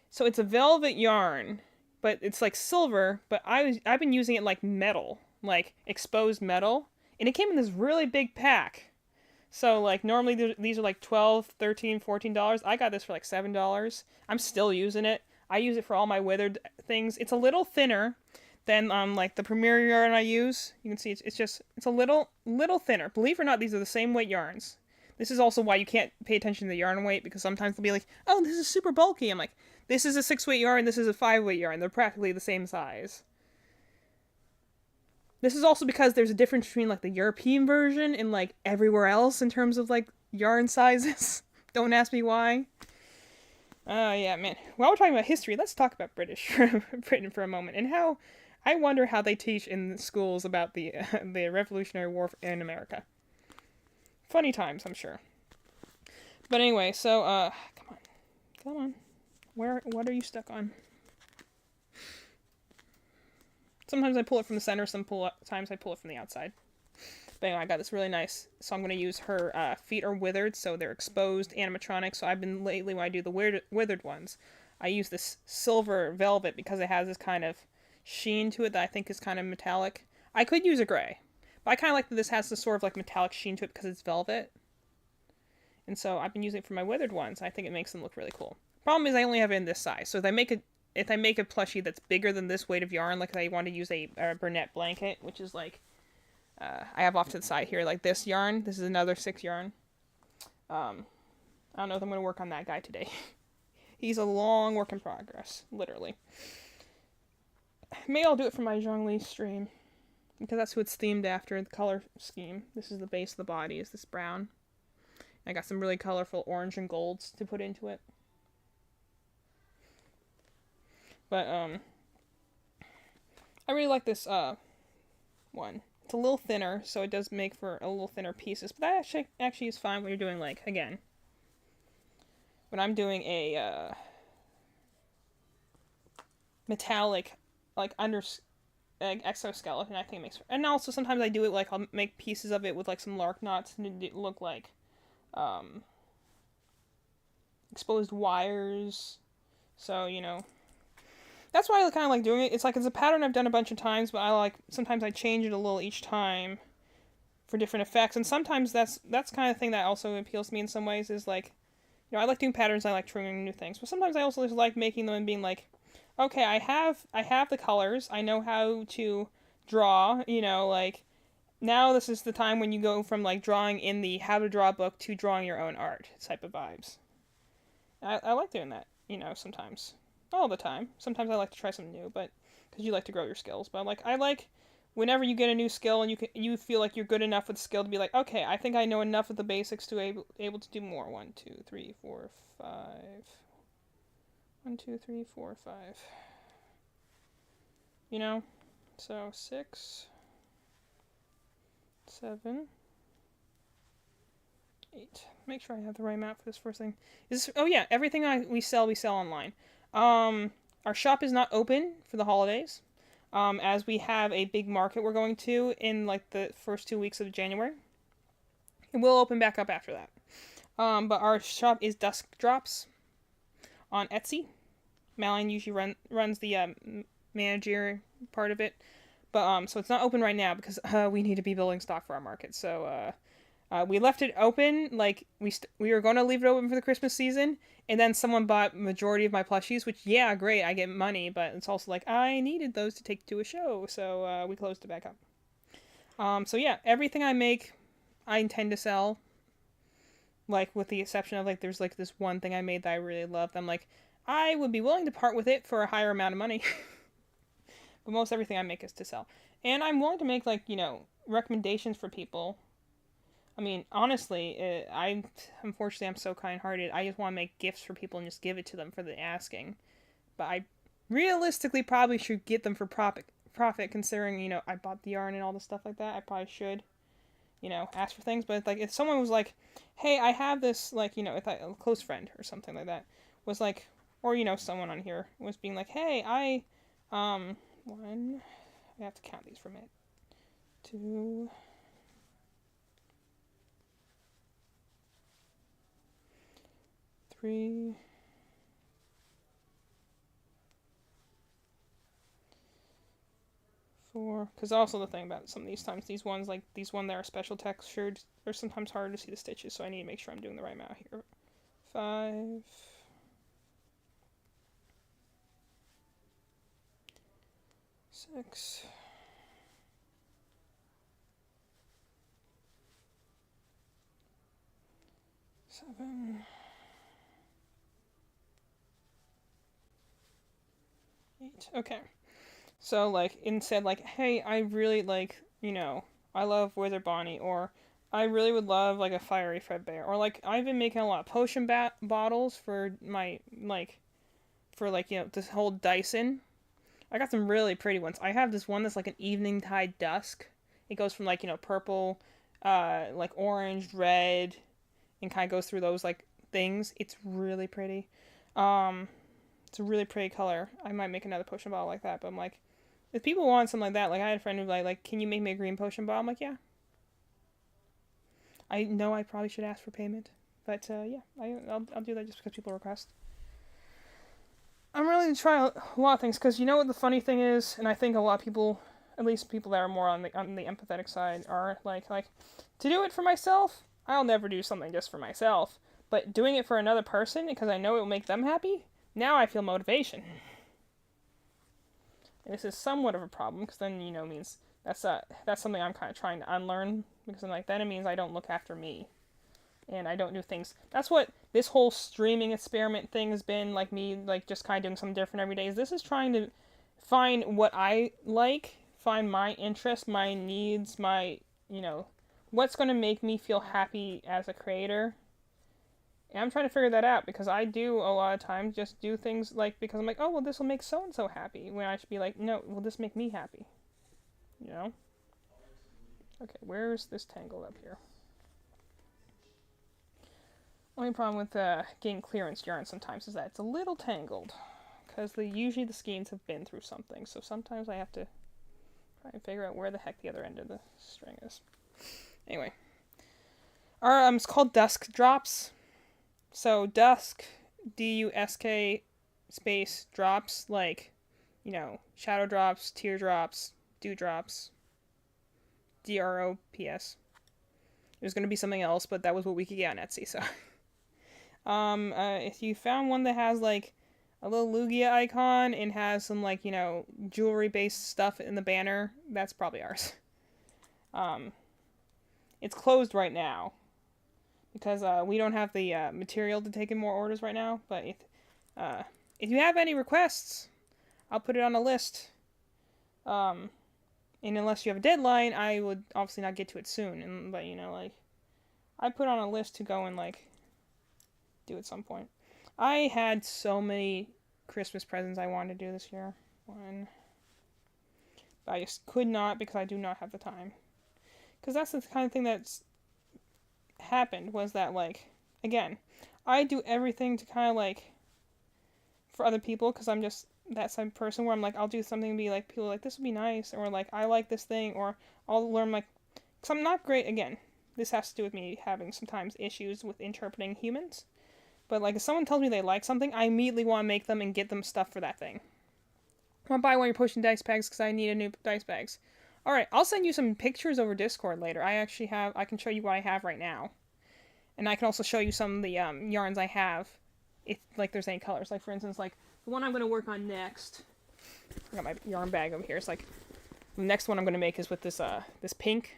So it's a velvet yarn, but it's like silver, but I've been using it like metal, like exposed metal, and it came in this really big pack. So like normally these are like $12, $13, $14. I got this for like $7. I'm still using it. I use it for all my withered things. It's a little thinner than like the Premier yarn I use. You can see it's a little thinner. Believe it or not, these are the same weight yarns. This is also why you can't pay attention to the yarn weight, because sometimes they'll be like, oh, this is super bulky. I'm like, this is a 6-weight yarn, this is a 5-weight yarn. They're practically the same size. This is also because there's a difference between, like, the European version and, like, everywhere else in terms of, like, yarn sizes. Don't ask me why. Oh, yeah, man. While we're talking about history, let's talk about Britain for a moment, and how I wonder how they teach in schools about the Revolutionary War in America. Funny times, I'm sure. But anyway, so, come on. What are you stuck on? Sometimes I pull it from the center, sometimes I pull it from the outside. But anyway, I got this really nice, so I'm going to use her feet are withered, so they're exposed animatronic. So I've been lately, when I do the withered ones, I use this silver velvet because it has this kind of sheen to it that I think is kind of metallic. I could use a gray, but I kind of like that this has this sort of like metallic sheen to it because it's velvet. And so I've been using it for my withered ones. I think it makes them look really cool. Problem is I only have it in this size, so if I make a plushie that's bigger than this weight of yarn, like if I want to use a Burnett blanket, which is like I have off to the side here, like this yarn. This is another 6 yarn. I don't know if I'm going to work on that guy today. He's a long work in progress, literally. Maybe I'll do it for my Zhongli stream, because that's who it's themed after, the color scheme. This is the base of the body, is this brown. I got some really colorful orange and golds to put into it. But, I really like this, one. It's a little thinner, so it does make for a little thinner pieces. But that actually is fine when you're doing, like, again, when I'm doing a, metallic, like, exoskeleton, I think it makes... And also, sometimes I do it, like, I'll make pieces of it with, like, some lark knots, and it look like, exposed wires. So, you know... That's why I kind of like doing it. It's like, it's a pattern I've done a bunch of times, but sometimes I change it a little each time for different effects. And sometimes that's kind of thing that also appeals to me in some ways, is like, you know, I like doing patterns, I like triggering new things. But sometimes I also just like making them and being like, okay, I have the colors, I know how to draw, you know, like, now this is the time when you go from, like, drawing in the how to draw book to drawing your own art type of vibes. I like doing that, you know, sometimes. All the time. Sometimes I like to try something new, but because you like to grow your skills. But I like whenever you get a new skill and you feel like you're good enough with the skill to be like, okay, I think I know enough of the basics to able to do more. 1, 2, 3, 4, 5. 1, 2, 3, 4, 5. You know, so 6, 7, 8. Make sure I have the right map for this first thing. Oh yeah, everything we sell online. Our shop is not open for the holidays, as we have a big market we're going to in, like, the first 2 weeks of January. It will open back up after that. But our shop is Dusk Drops on Etsy. Malin usually runs the, manager part of it. But, so it's not open right now because, we need to be building stock for our market. So, we left it open, like, we were going to leave it open for the Christmas season, and then someone bought majority of my plushies, which, yeah, great, I get money, but it's also like, I needed those to take to a show, so, we closed it back up. So yeah, everything I make, I intend to sell, like, with the exception of, like, there's, like, this one thing I made that I really loved. I'm like, I would be willing to part with it for a higher amount of money, but most everything I make is to sell. And I'm willing to make, like, you know, recommendations for people. I mean, honestly, unfortunately, I'm so kind-hearted. I just want to make gifts for people and just give it to them for the asking. But I realistically probably should get them for profit, considering, you know, I bought the yarn and all the stuff like that. I probably should, you know, ask for things. But, like, if someone was like, hey, I have this, like, you know, if a close friend or something like that was like, or, you know, someone on here was being like, hey, I have to count these for a minute. 2... 3, 4. Because also the thing about some of these times, these ones that are special textured, they're sometimes hard to see the stitches, so I need to make sure I'm doing the right amount here. 5, 6, 7, 8. Okay. So, like, instead, like, hey, I really, like, you know, I love Withered Bonnie, or I really would love, like, a Fiery Fredbear, or, like, I've been making a lot of potion bottles for my, like, you know, this whole Dyson. I got some really pretty ones. I have this one that's, like, an evening tide dusk. It goes from, like, you know, purple, like, orange, red, and kind of goes through those, like, things. It's really pretty. It's a really pretty color. I might make another potion bottle like that, but I'm like, if people want something like that, like, I had a friend who was like, can you make me a green potion bottle? I'm like, yeah. I know I probably should ask for payment, but, yeah, I'll do that just because people request. I'm really to try a lot of things, because you know what the funny thing is, and I think a lot of people, at least people that are more on the empathetic side, are like, to do it for myself, I'll never do something just for myself, but doing it for another person, because I know it will make them happy, now I feel motivation. And this is somewhat of a problem, because then, you know, means That's something I'm kind of trying to unlearn, because I'm like, then it means I don't look after me, and I don't do things. That's what this whole streaming experiment thing has been, like me, like just kind of doing something different every day. This is trying to find what I like, find my interests, my needs, my, you know, what's going to make me feel happy as a creator. And I'm trying to figure that out, because I do a lot of times just do things like because I'm like, oh well, this will make so and so happy, when I should be like, no, will this make me happy? You know? Okay, where's this tangled up here? Only problem with getting clearance yarn sometimes is that it's a little tangled, because usually the skeins have been through something, so sometimes I have to try and figure out where the heck the other end of the string is. Anyway, it's called Dusk Drops. So dusk, D-U-S-K space drops, like, you know, shadow drops, teardrops, dewdrops, D-R-O-P-S. There's going to be something else, but that was what we could get on Etsy, so. If you found one that has, like, a little Lugia icon and has some, like, you know, jewelry-based stuff in the banner, that's probably ours. It's closed right now, because we don't have the material to take in more orders right now. But if you have any requests, I'll put it on a list. And unless you have a deadline, I would obviously not get to it soon. But you know, like, I put on a list to go and like do at some point. I had so many Christmas presents I wanted to do this year. But I just could not, because I do not have the time. Because that's the kind of thing that's happened, was that, like, again, I do everything to kind of like for other people, because I'm just that type of person where I'm like, I'll do something and be like, people are like, this would be nice, or like, I like this thing, or I'll learn, like, because I'm not great. Again, this has to do with me having sometimes issues with interpreting humans, but like, if someone tells me they like something, I immediately want to make them and get them stuff for that thing. I want to buy one of your pushing dice bags because I need a new dice bags. Alright, I'll send you some pictures over Discord later. I can show you what I have right now. And I can also show you some of the yarns I have, if like there's any colors. Like, for instance, like the one I'm going to work on next. I got my yarn bag over here. It's like the next one I'm going to make is with this this pink,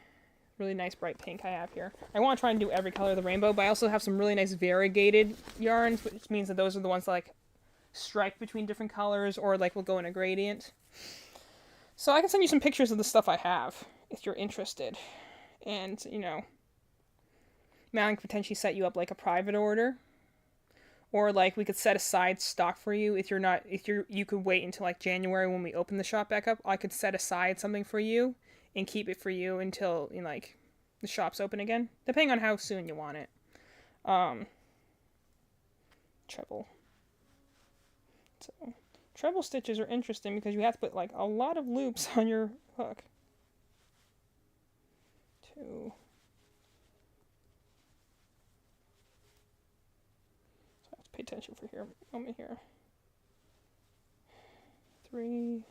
really nice bright pink I have here. I want to try and do every color of the rainbow, but I also have some really nice variegated yarns, which means that those are the ones that like stripe between different colors, or like will go in a gradient. So I can send you some pictures of the stuff I have if you're interested. And, you know, I could potentially set you up like a private order. Or like we could set aside stock for you if you could wait until like January when we open the shop back up. I could set aside something for you and keep it for you until, you know, like the shop's open again, depending on how soon you want it. Treble. So treble stitches are interesting because you have to put like a lot of loops on your hook. 2. So I have to pay attention for here. Moment here. 3.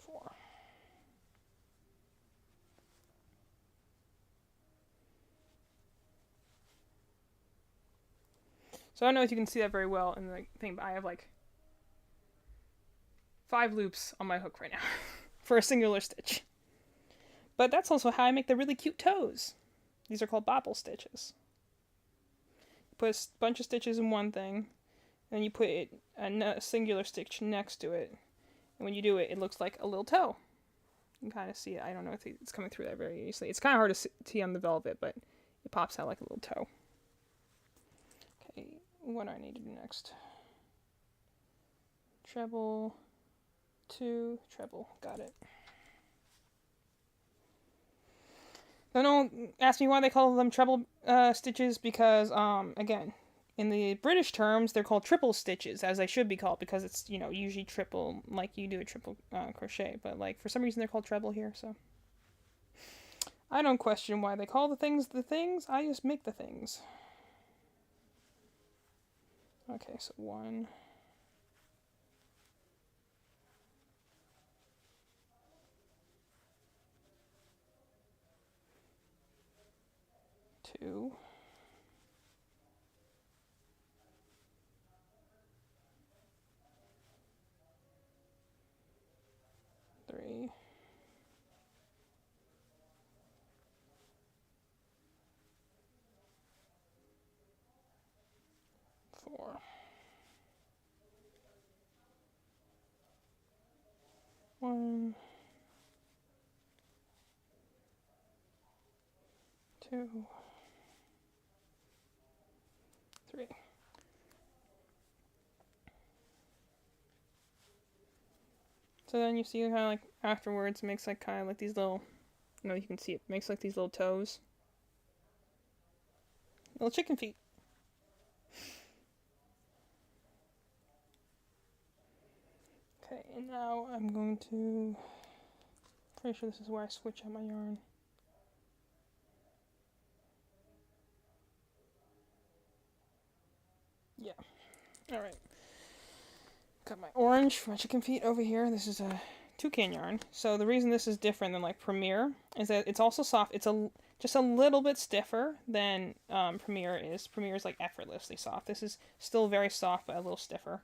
4. So I don't know if you can see that very well in the thing, but I have like 5 loops on my hook right now for a singular stitch. But that's also how I make the really cute toes. These are called bobble stitches. You put a bunch of stitches in one thing, and you put a singular stitch next to it. And when you do it, it looks like a little toe. You can kind of see it. I don't know if it's coming through that very easily. It's kind of hard to see on the velvet, but it pops out like a little toe. Okay, what do I need to do next? Treble, 2, treble, got it. Don't ask me why they call them treble stitches, because, again, in the British terms, they're called triple stitches, as they should be called, because it's, you know, usually triple, like you do a triple crochet, but, like, for some reason they're called treble here, so. I don't question why they call the things, I just make the things. Okay, so 1. 2. 1, 2, 3. So then you see kind of like afterwards it makes like kind of like these little, no, you can see it makes like these little toes. Little chicken feet. Okay, and now I'm going to, pretty sure this is where I switch out my yarn. Yeah. Alright. Got my orange for my chicken feet over here. This is a toucan yarn. So the reason this is different than like Premier is that it's also soft. It's just a little bit stiffer than Premier is. Premier is like effortlessly soft. This is still very soft but a little stiffer.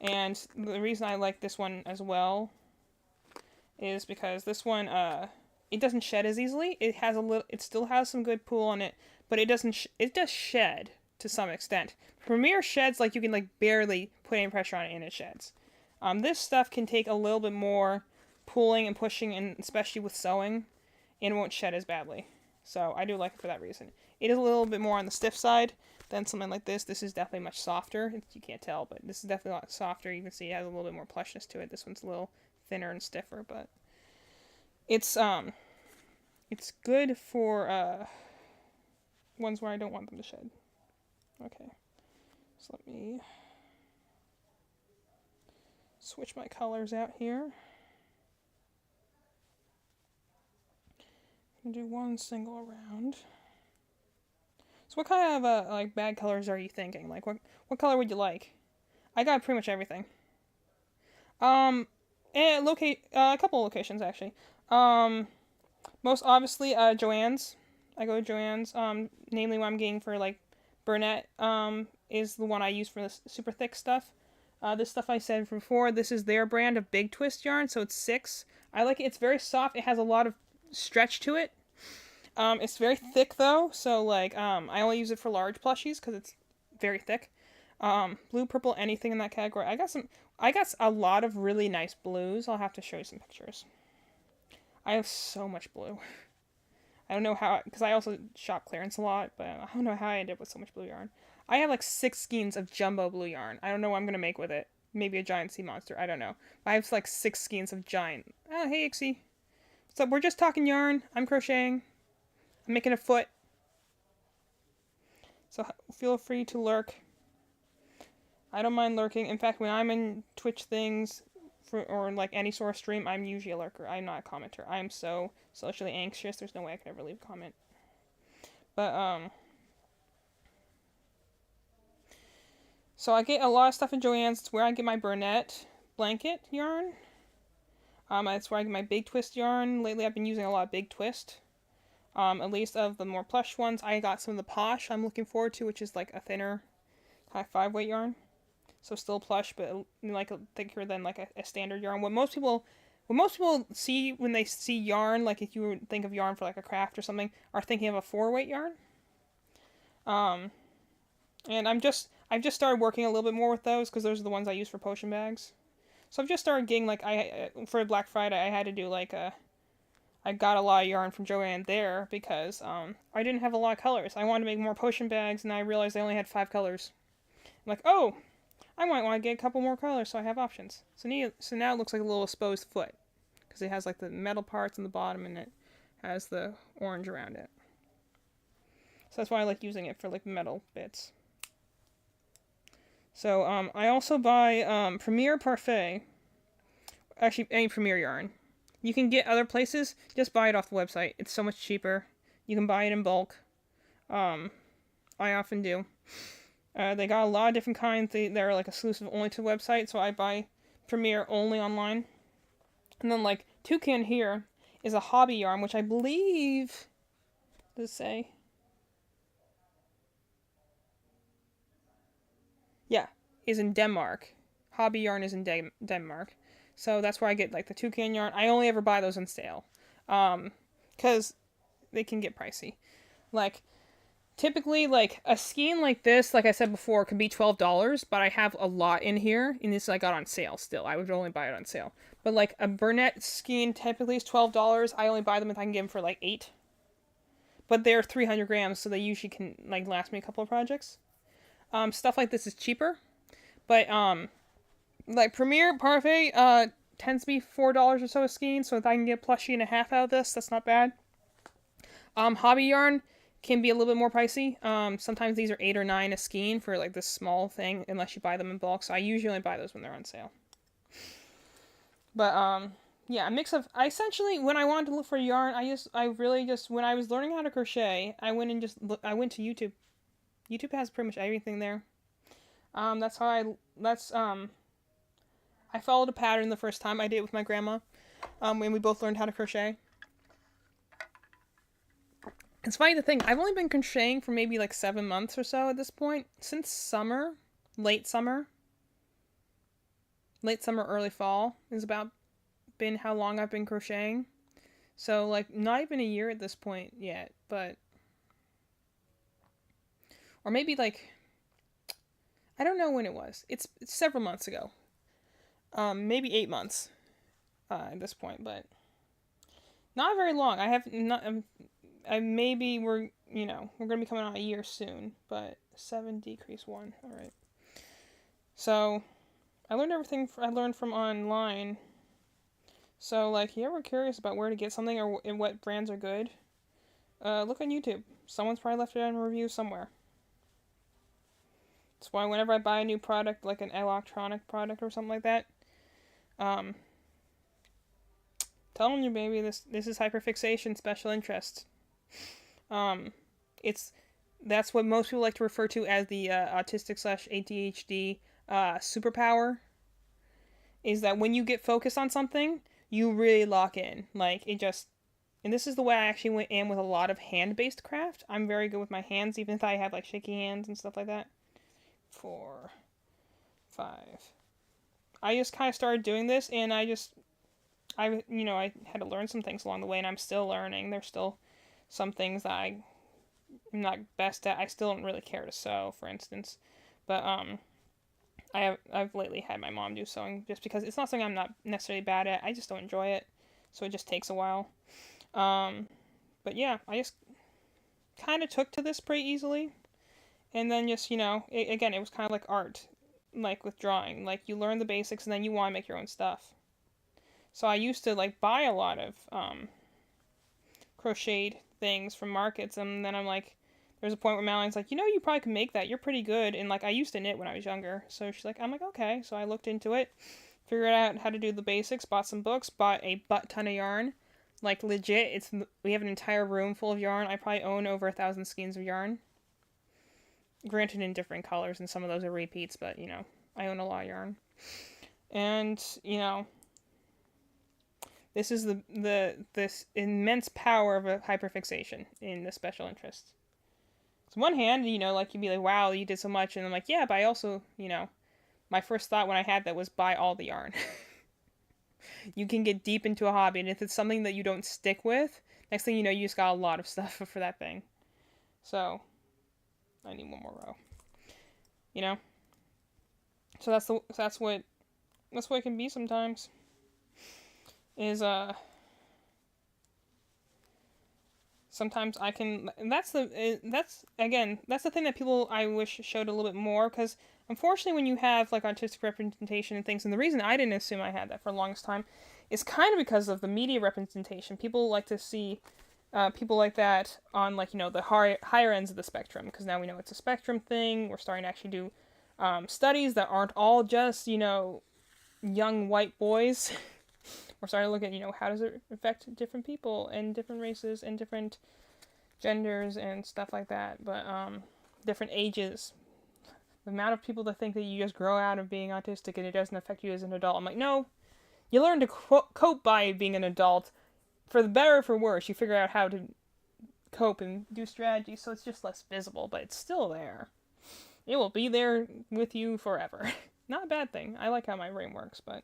And the reason I like this one as well is because this one it doesn't shed as easily. It still has some good pull on it, but it doesn't it does shed to some extent. Premier sheds like you can like barely put any pressure on it and it sheds. This stuff can take a little bit more pulling and pushing, and especially with sewing, and it won't shed as badly. So I do like it for that reason. It is a little bit more on the stiff side than something like this. This is definitely much softer. You can't tell, but this is definitely a lot softer. You can see it has a little bit more plushness to it. This one's a little thinner and stiffer, but it's good for ones where I don't want them to shed. Okay, so let me switch my colors out here. I'm gonna do one single round. So what kind of like bag colors are you thinking? Like what color would you like? I got pretty much everything. And a couple of locations actually. Most obviously Joann's. I go to Joann's. Namely what I'm getting for like Burnett is the one I use for this super thick stuff. This stuff I said before, this is their brand of big twist yarn, so it's 6. I like it. It's very soft. It has a lot of stretch to it. It's very thick though, so like I only use it for large plushies because it's very thick. Blue, purple, anything in that category. I got a lot of really nice blues. I'll have to show you some pictures. I have so much blue. I don't know how, because I also shop clearance a lot, but I don't know how I ended up with so much blue yarn. I have like 6 skeins of jumbo blue yarn. I don't know what I'm going to make with it. Maybe a giant sea monster. I don't know. I have like 6 skeins of giant. Oh, hey, Ixie. So we're just talking yarn. I'm crocheting. I'm making a foot. So feel free to lurk. I don't mind lurking. In fact, when I'm in Twitch things, or like any sort of stream, I'm usually a lurker. I'm not a commenter. I'm so socially anxious. There's no way I could ever leave a comment. But so I get a lot of stuff in Joann's. It's where I get my Burnett blanket yarn. That's where I get my big twist yarn. Lately, I've been using a lot of big twist. At least of the more plush ones. I got some of the Posh I'm looking forward to, which is like a thinner, high 5-weight yarn. So still plush, but like thicker than like a standard yarn. What most people see when they see yarn, like if you think of yarn for like a craft or something, are thinking of a 4-weight yarn. And I've just started working a little bit more with those because those are the ones I use for potion bags. So I've just started getting like for Black Friday I had to do like I got a lot of yarn from Joann there because I didn't have a lot of colors. I wanted to make more potion bags and I realized I only had 5 colors. I'm like, oh, I might want to get a couple more colors so I have options. So now it looks like a little exposed foot because it has like the metal parts on the bottom and it has the orange around it. So that's why I like using it for like metal bits. So I also buy Premier Parfait. Actually, any Premier yarn. You can get other places. Just buy it off the website. It's so much cheaper. You can buy it in bulk. I often do. They got a lot of different kinds. They're like exclusive only to the website. So I buy Premier only online. And then like Toucan here is a hobby yarn, which I believe, does it say? Yeah, is in Denmark. Hobby yarn is in Denmark. So that's where I get like the toucan yarn. I only ever buy those on sale. Because they can get pricey. Like, typically, like, a skein like this, like I said before, could be $12, but I have a lot in here, and this I got on sale still. I would only buy it on sale. But, like, a Burnett skein typically is $12. I only buy them if I can get them for, like, 8. But they're 300 grams, so they usually can, like, last me a couple of projects. Stuff like this is cheaper. But, like, Premier Parfait, tends to be $4 or so a skein, so if I can get a plushie and a half out of this, that's not bad. Hobby yarn can be a little bit more pricey. Sometimes these are 8 or 9 a skein for like this small thing, unless you buy them in bulk. So I usually only buy those when they're on sale. But yeah, a mix of. I essentially, when I wanted to look for yarn, I really just when I was learning how to crochet, I went and I went to YouTube. YouTube has pretty much everything there. That's how I followed a pattern the first time I did it with my grandma. When we both learned how to crochet. It's funny to think, I've only been crocheting for maybe like 7 months or so at this point. Since summer, late summer, early fall is about been how long I've been crocheting. So like not even a year at this point yet, but, or maybe like, I don't know when it was. It's several months ago. Maybe 8 months at this point, but not very long. We're gonna be coming on a year soon, but 7 decrease 1. All right. So, I learned everything I learned from online. So, like, if you're ever curious about where to get something or what brands are good, look on YouTube. Someone's probably left it in a review somewhere. That's why whenever I buy a new product, like an electronic product or something like that, telling you, baby, this is hyperfixation special interest. That's what most people like to refer to as the autistic/ADHD superpower. Is that when you get focused on something, you really lock in. Like it just, and this is the way I actually am with a lot of hand-based craft. I'm very good with my hands, even if I have like shaky hands and stuff like that. 4, 5. I just kind of started doing this, and I had to learn some things along the way, and I'm still learning. There's still some things that I'm not best at. I still don't really care to sew, for instance. But I've lately had my mom do sewing just because it's not something I'm not necessarily bad at. I just don't enjoy it, so it just takes a while. But yeah, I just kind of took to this pretty easily, and then just it was kind of like art, like with drawing. Like you learn the basics, and then you want to make your own stuff. So I used to like buy a lot of crocheted things from markets, and then I'm like, there's a point where Madeline's like, you probably can make that. You're pretty good, and like I used to knit when I was younger, so she's like, I'm like, okay. So I looked into it, figured out how to do the basics, bought some books, bought a butt ton of yarn, like legit. We have an entire room full of yarn. I probably own over 1,000 skeins of yarn. Granted, in different colors, and some of those are repeats, but I own a lot of yarn, and this is this immense power of a hyperfixation in the special interest. So one hand, like you'd be like, wow, you did so much, and I'm like, yeah, but I also, my first thought when I had that was buy all the yarn. You can get deep into a hobby, and if it's something that you don't stick with, next thing you know, you just got a lot of stuff for that thing. So, I need one more row. So that's what it can be sometimes. Sometimes I can, and that's the thing that people I wish showed a little bit more, because unfortunately when you have like artistic representation and things, and the reason I didn't assume I had that for the longest time is kind of because of the media representation. People like to see people like that on like the higher ends of the spectrum, because now we know it's a spectrum thing. We're starting to actually do studies that aren't all just young white boys. We're starting to look at, how does it affect different people and different races and different genders and stuff like that. But different ages. The amount of people that think that you just grow out of being autistic and it doesn't affect you as an adult. I'm like, no. You learn to cope by being an adult. For the better or for worse, you figure out how to cope and do strategy, so it's just less visible, but it's still there. It will be there with you forever. Not a bad thing. I like how my brain works, but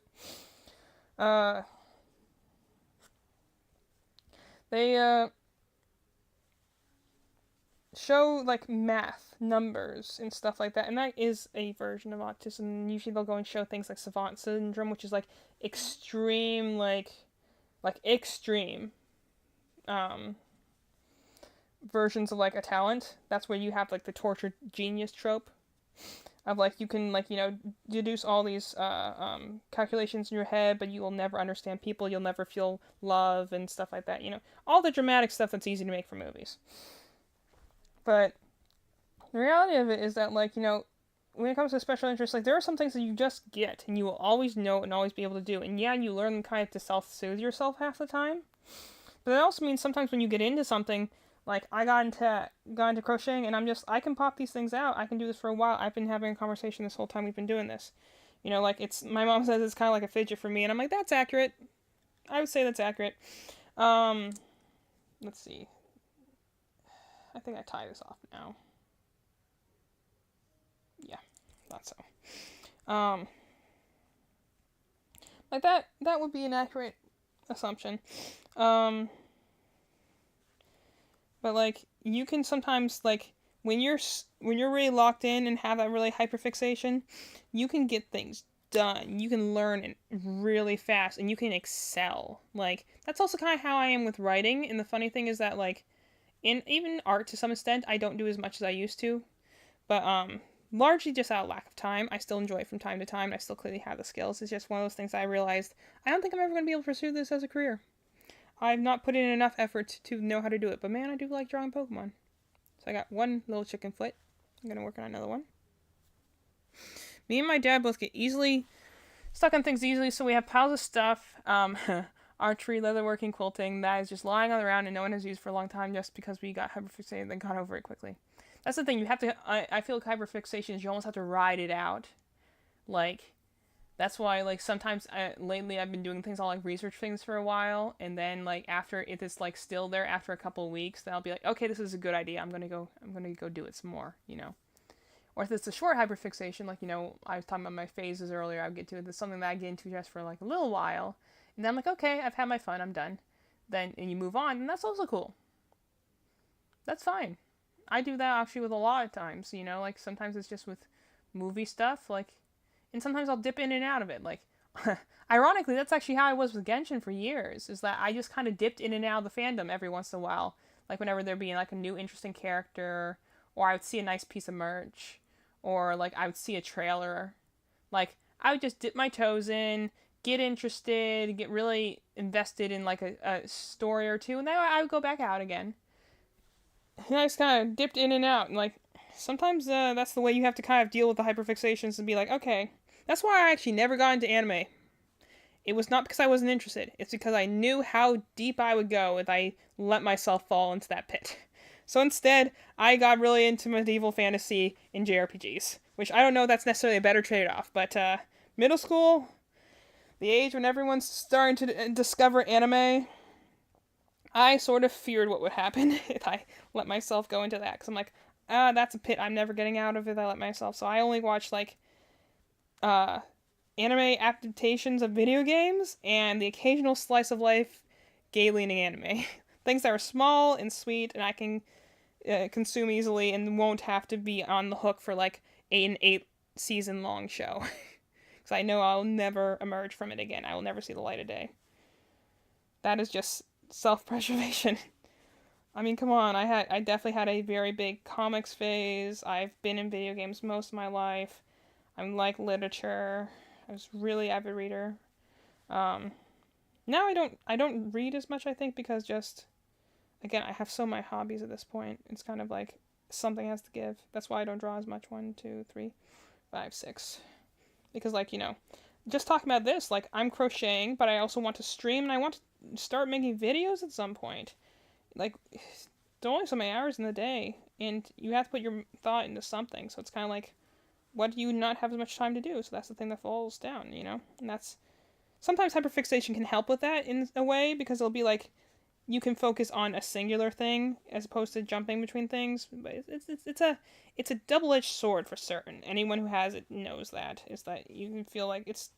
show like math, numbers, and stuff like that, and that is a version of autism. And usually they'll go and show things like savant syndrome, which is like extreme, like extreme versions of like a talent. That's where you have like the tortured genius trope of like you can like deduce all these calculations in your head, but you will never understand people. You'll never feel love and stuff like that. All the dramatic stuff that's easy to make for movies. But the reality of it is that like when it comes to special interests, like there are some things that you just get and you will always know and always be able to do. And yeah, you learn kind of to self-soothe yourself half the time. But that also means sometimes when you get into something, like I got into crocheting and I can pop these things out. I can do this for a while. I've been having a conversation this whole time we've been doing this. Like my mom says it's kind of like a fidget for me, and I'm like, that's accurate. I would say that's accurate. Let's see. I think I tie this off now. Yeah, thought so. Like that would be an accurate assumption. But like you can sometimes like when you're really locked in and have that really hyperfixation, you can get things done. You can learn really fast and you can excel. Like that's also kind of how I am with writing. And the funny thing is that like in even art to some extent, I don't do as much as I used to. But largely just out of lack of time. I still enjoy it from time to time. I still clearly have the skills. It's just one of those things I realized I don't think I'm ever going to be able to pursue this as a career. I've not put in enough effort to know how to do it. But man, I do like drawing Pokemon. So I got one little chicken foot. I'm going to work on another one. Me and my dad both get easily stuck on things easily, so we have piles of stuff. Archery, leatherworking, quilting, that is just lying on the ground and no one has used for a long time just because we got hyperfixated and then got over it quickly. That's the thing, you have to, I feel like hyperfixation is you almost have to ride it out. Like, that's why, like, sometimes, lately I've been doing things, I'll, like, research things for a while, and then, like, after it is, like, still there after a couple of weeks, then I'll be like, okay, this is a good idea, I'm gonna go do it some more, Or if it's a short hyperfixation, like, I was talking about my phases earlier, I would get to it, there's something that I get into just for, like, a little while, and then I'm like, okay, I've had my fun, I'm done. And you move on, and that's also cool. That's fine. I do that actually with a lot of times, like sometimes it's just with movie stuff, like, and sometimes I'll dip in and out of it, like, ironically, that's actually how I was with Genshin for years, is that I just kind of dipped in and out of the fandom every once in a while, like whenever there'd be like a new interesting character, or I would see a nice piece of merch, or like I would see a trailer, like, I would just dip my toes in, get interested, get really invested in like a story or two, and then I would go back out again. And I just kind of dipped in and out, and like sometimes that's the way you have to kind of deal with the hyperfixations and be like, okay, that's why I actually never got into anime. It was not because I wasn't interested. It's because I knew how deep I would go if I let myself fall into that pit. So instead, I got really into medieval fantasy and JRPGs, which I don't know if that's necessarily a better trade-off, but middle school, the age when everyone's starting to discover anime, I sort of feared what would happen if I let myself go into that. Because I'm like, that's a pit I'm never getting out of if I let myself. So I only watch, like, anime adaptations of video games and the occasional slice of life gay-leaning anime. Things that are small and sweet and I can consume easily and won't have to be on the hook for, like, an 8-season-long show. Because I know I'll never emerge from it again. I will never see the light of day. That is just self-preservation. I mean, come on, I definitely had a very big comics phase. I've been in video games most of my life. I like literature. I was really avid reader. Now I don't read as much, I think, because just, again, I have so many hobbies at this point. It's kind of like something has to give. That's why I don't draw as much. 1, 2, 3, 5, 6. Because, like, just talking about this, like, I'm crocheting, but I also want to stream, and I want to start making videos at some point. Like, there are only so many hours in the day, and you have to put your thought into something, so it's kind of like, what do you not have as much time to do? So that's the thing that falls down, And that's, sometimes hyperfixation can help with that in a way, because it'll be like, you can focus on a singular thing, as opposed to jumping between things, but it's a double-edged sword for certain. Anyone who has it knows that, is that you can feel like it's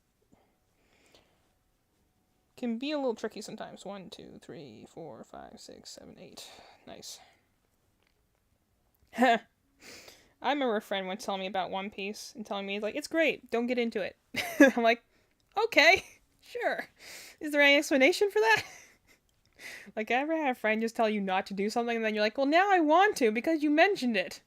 can be a little tricky sometimes. 1, 2, 3, 4, 5, 6, 7, 8. Nice. I remember a friend once telling me about One Piece and telling me, like, it's great, don't get into it. I'm like, okay, sure. Is there any explanation for that? Like, I ever had a friend just tell you not to do something, and then you're like, well, now I want to because you mentioned it.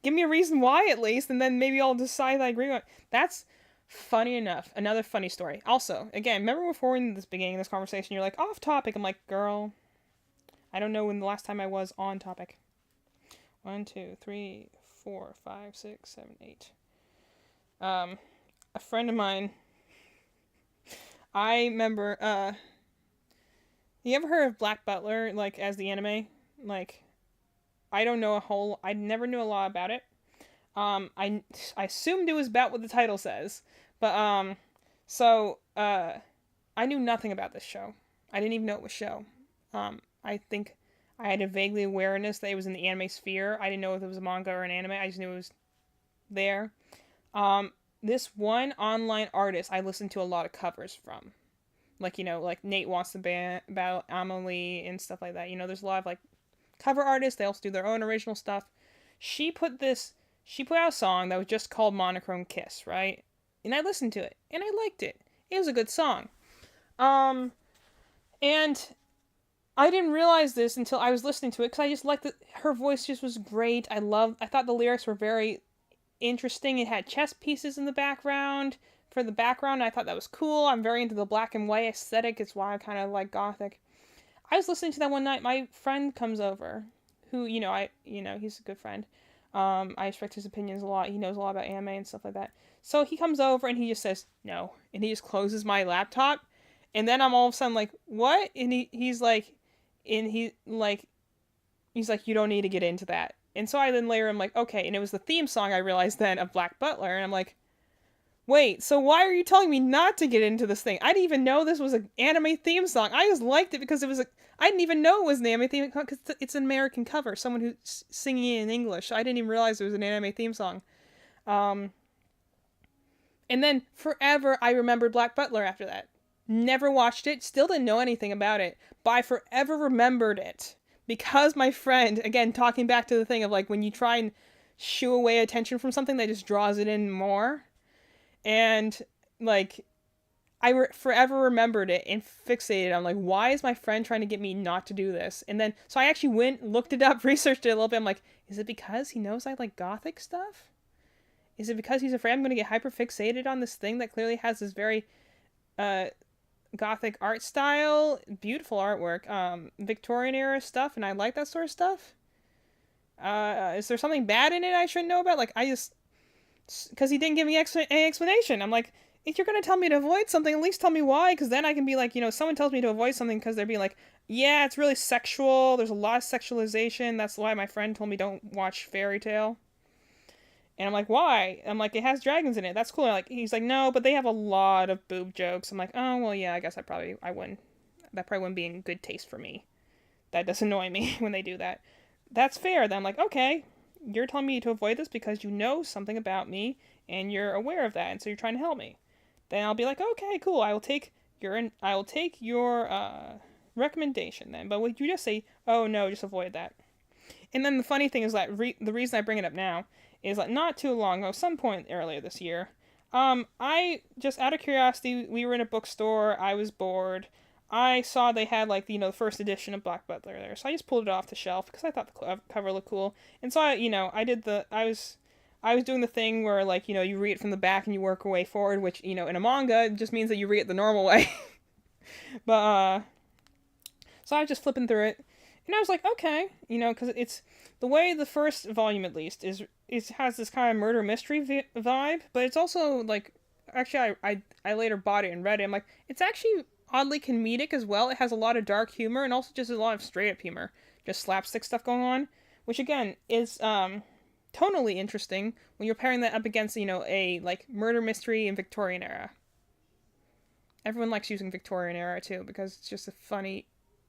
Give me a reason why, at least, and then maybe I'll decide I agree with it. That's funny enough. Another funny story. Also, again, remember before in this beginning of this conversation, you're like, off topic. I'm like, girl, I don't know when the last time I was on topic. 1, 2, 3, 4, 5, 6, 7, 8. A friend of mine, I remember, you ever heard of Black Butler, like, as the anime? Like, I never knew a lot about it. I assumed it was about what the title says, but, I knew nothing about this show. I didn't even know it was a show. I think I had a vaguely awareness that it was in the anime sphere. I didn't know if it was a manga or an anime. I just knew it was there. This one online artist I listened to a lot of covers from. Like, like Nate Wants to Battle Amelie and stuff like that. There's a lot of, like, cover artists. They also do their own original stuff. She put out a song that was just called Monochrome Kiss, right? And I listened to it, and I liked it. It was a good song. And I didn't realize this until I was listening to it, because I just liked her voice just was great. I thought the lyrics were very interesting. It had chess pieces in the background. For the background, I thought that was cool. I'm very into the black and white aesthetic. It's why I kind of like gothic. I was listening to that one night. My friend comes over, who, he's a good friend. I respect his opinions a lot. He knows a lot about anime and stuff like that. So he comes over and he just says, no. And he just closes my laptop. And then I'm all of a sudden like, what? And he's like, you don't need to get into that. And so I then later I'm like, okay. And it was the theme song I realized then of Black Butler. And I'm like, wait, so why are you telling me not to get into this thing? I didn't even know this was an anime theme song. I just liked it because I didn't even know it was an anime theme because it's an American cover. Someone who's singing it in English. I didn't even realize it was an anime theme song. And then forever I remembered Black Butler after that. Never watched it, still didn't know anything about it, but I forever remembered it. Because my friend, again, talking back to the thing of like when you try and shoo away attention from something that just draws it in more. And, like, I forever remembered it and fixated on, like, why is my friend trying to get me not to do this? And then, so I actually went, looked it up, researched it a little bit. I'm like, is it because he knows I like gothic stuff? Is it because he's afraid I'm going to get hyper fixated on this thing that clearly has this very, gothic art style, beautiful artwork, Victorian era stuff, and I like that sort of stuff? Is there something bad in it I shouldn't know about? Like, because he didn't give me any explanation. I'm like, if you're going to tell me to avoid something, at least tell me why, because then I can be like, someone tells me to avoid something because they're being like, yeah, it's really sexual, there's a lot of sexualization, that's why my friend told me don't watch Fairy Tale. And I'm like, why? I'm like, it has dragons in it, that's cool. He's like, no, but they have a lot of boob jokes. I'm like, oh, well, yeah, I guess I wouldn't, that probably wouldn't be in good taste for me. That does annoy me when they do that. That's fair. Then I'm like, okay, you're telling me to avoid this because you know something about me and you're aware of that, and so you're trying to help me. Then I'll be like, okay, cool, I will take your recommendation then. But would you just say, oh no, just avoid that? And then the funny thing is that the reason I bring it up now is that not too long ago, some point earlier this year, I just out of curiosity, we were in a bookstore, I was bored. I saw they had, like, the first edition of Black Butler there, so I just pulled it off the shelf because I thought the cover looked cool. And so I was doing the thing where, like, you read it from the back and you work your way forward, which, in a manga, it just means that you read it the normal way. But, so I was just flipping through it, and I was like, okay, because it's, the way the first volume, at least, has this kind of murder mystery vibe, but it's also, like, actually, I later bought it and read it, I'm like, it's actually oddly comedic as well. It has a lot of dark humor and also just a lot of straight up humor, just slapstick stuff going on, which again is tonally interesting when you're pairing that up against a like murder mystery in Victorian era. Everyone likes using Victorian era too because it's just a funny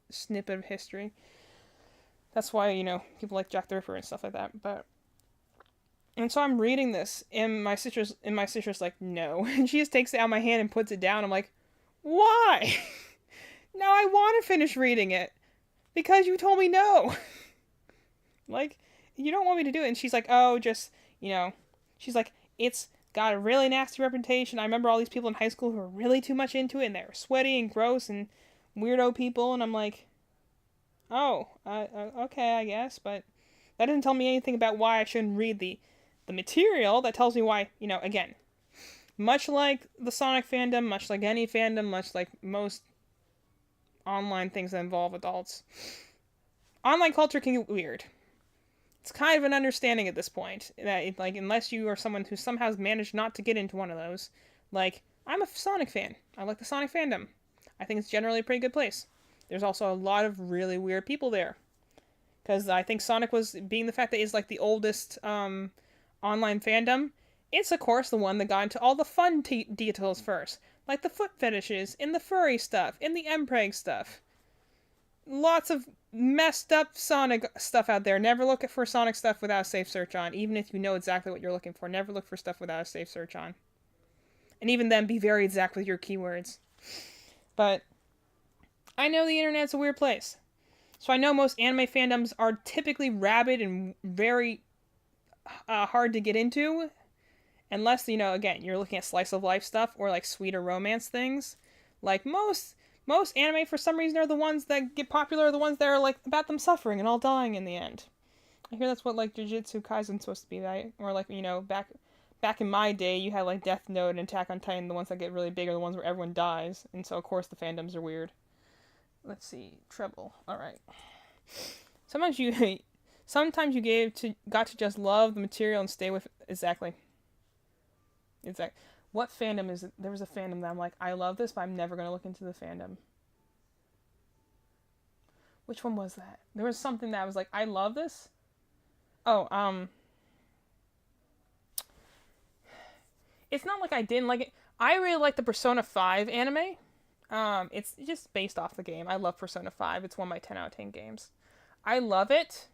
snippet of history. That's why people like Jack the Ripper and stuff like that. And so I'm reading this and my sister's like, no, and she just takes it out of my hand and puts it down. I'm like, why? Now I want to finish reading it because you told me no. Like, you don't want me to do it. And she's like, oh, just, she's like, it's got a really nasty reputation. I remember all these people in high school who were really too much into it, and they were sweaty and gross and weirdo people. And I'm like, oh, okay, I guess. But that doesn't tell me anything about why I shouldn't read the material. That tells me why, again, much like the Sonic fandom, much like any fandom, much like most online things that involve adults, online culture can get weird. It's kind of an understanding at this point that, like, unless you are someone who somehow has managed not to get into one of those, like, I'm a Sonic fan. I like the Sonic fandom. I think it's generally a pretty good place. There's also a lot of really weird people there. Because I think Sonic was, being the fact that it's, like, the oldest online fandom, it's, of course, the one that got into all the fun details first. Like the foot fetishes, and the furry stuff, and the Mpreg stuff. Lots of messed up Sonic stuff out there. Never look for Sonic stuff without a safe search on. Even if you know exactly what you're looking for, never look for stuff without a safe search on. And even then, be very exact with your keywords. But I know the internet's a weird place. So I know most anime fandoms are typically rabid and very hard to get into. Unless, again, you're looking at slice of life stuff or like sweeter romance things. Like most anime, for some reason, are the ones that get popular, are the ones that are like about them suffering and all dying in the end. I hear that's what like Jujutsu Kaisen's supposed to be, right? Or like, back in my day, you had like Death Note and Attack on Titan, the ones that get really big are the ones where everyone dies. And so, of course, the fandoms are weird. Let's see. Treble. Alright. Sometimes you got to just love the material and stay with... Exactly. What fandom is it? There was a fandom that I'm like, I love this, but I'm never going to look into the fandom. Which one was that? There was something that I was like, I love this. Oh, it's not like I didn't like it. I really like the Persona 5 anime. It's just based off the game. I love Persona 5. It's one of my 10 out of 10 games. I love it.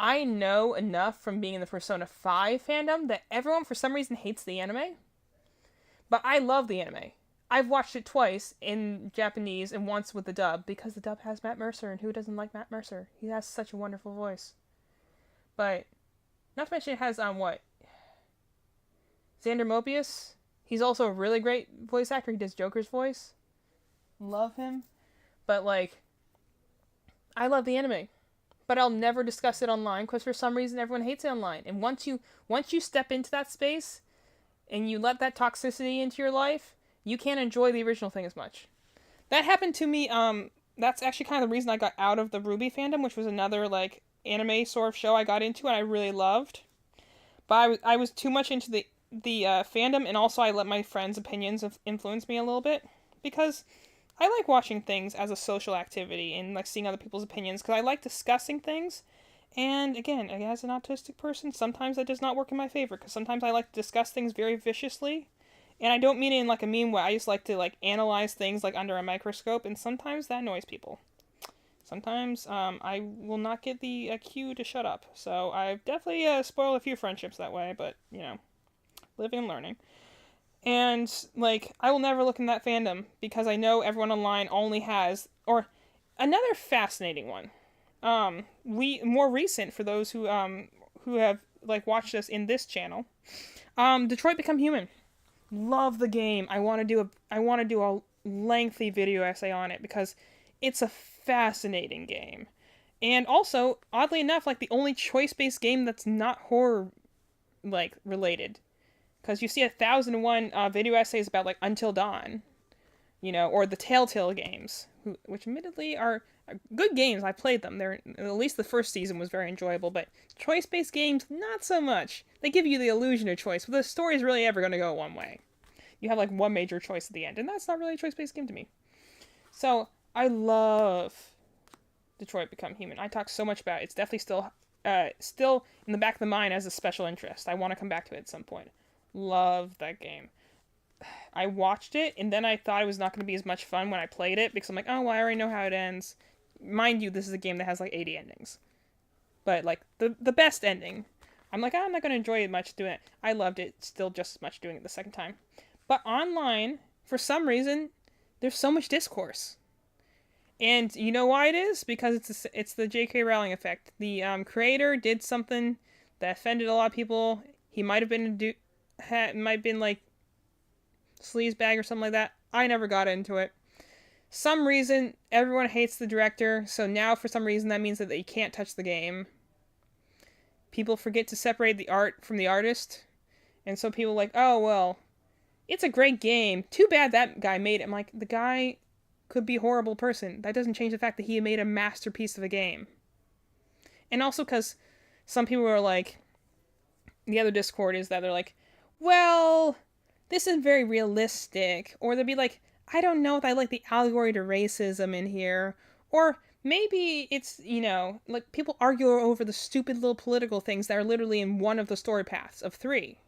I know enough from being in the Persona 5 fandom that everyone for some reason hates the anime. But I love the anime. I've watched it twice in Japanese and once with the dub because the dub has Matt Mercer, and who doesn't like Matt Mercer? He has such a wonderful voice. But not to mention it has Xander Mobius. He's also a really great voice actor. He does Joker's voice. Love him. But like, I love the anime. But I'll never discuss it online because for some reason everyone hates it online. And once you step into that space and you let that toxicity into your life, you can't enjoy the original thing as much. That happened to me. That's actually kind of the reason I got out of the Ruby fandom, which was another like anime sort of show I got into and I really loved. But I was too much into the fandom, and also I let my friends' opinions influence me a little bit because I like watching things as a social activity and like seeing other people's opinions because I like discussing things. And again, as an autistic person, sometimes that does not work in my favor because sometimes I like to discuss things very viciously. And I don't mean it in like a mean way. I just like to like analyze things like under a microscope, and sometimes that annoys people. Sometimes I will not get the cue to shut up. So I've definitely spoiled a few friendships that way, but living and learning. And, like, I will never look in that fandom because I know everyone online only has... Or, another fascinating one. More recent, for those who have, like, watched us in this channel. Detroit Become Human. Love the game. I want to do a lengthy video essay on it because it's a fascinating game. And also, oddly enough, like, the only choice-based game that's not horror, like, related. Because you see 1,001 video essays about, like, Until Dawn, or the Telltale games, which admittedly are good games. I played them. At least the first season was very enjoyable, but choice-based games, not so much. They give you the illusion of choice, but the story is really ever going to go one way. You have, like, one major choice at the end, and that's not really a choice-based game to me. So, I love Detroit Become Human. I talk so much about it. It's definitely still in the back of the mind as a special interest. I want to come back to it at some point. Love that game. I watched it, and then I thought it was not going to be as much fun when I played it, because I'm like, oh, well, I already know how it ends. Mind you, this is a game that has, like, 80 endings. But, like, the best ending, I'm like, I'm not going to enjoy it much doing it. I loved it, still just as much doing it the second time. But online, for some reason, there's so much discourse. And you know why it is? Because it's the J.K. Rowling effect. The creator did something that offended a lot of people. He might have been might have been like sleazebag or something like that. I never got into it. Some reason everyone hates the director, so now for some reason that means that you can't touch the game. People forget to separate the art from the artist, and so people are like, oh well, it's a great game. Too bad that guy made it. I'm like, the guy could be a horrible person. That doesn't change the fact that he made a masterpiece of a game. And also because some people are like, the other Discord is that they're like, well, this is very realistic. Or they'll be like, I don't know if I like the allegory to racism in here. Or maybe it's, like people argue over the stupid little political things that are literally in one of the story paths of 3.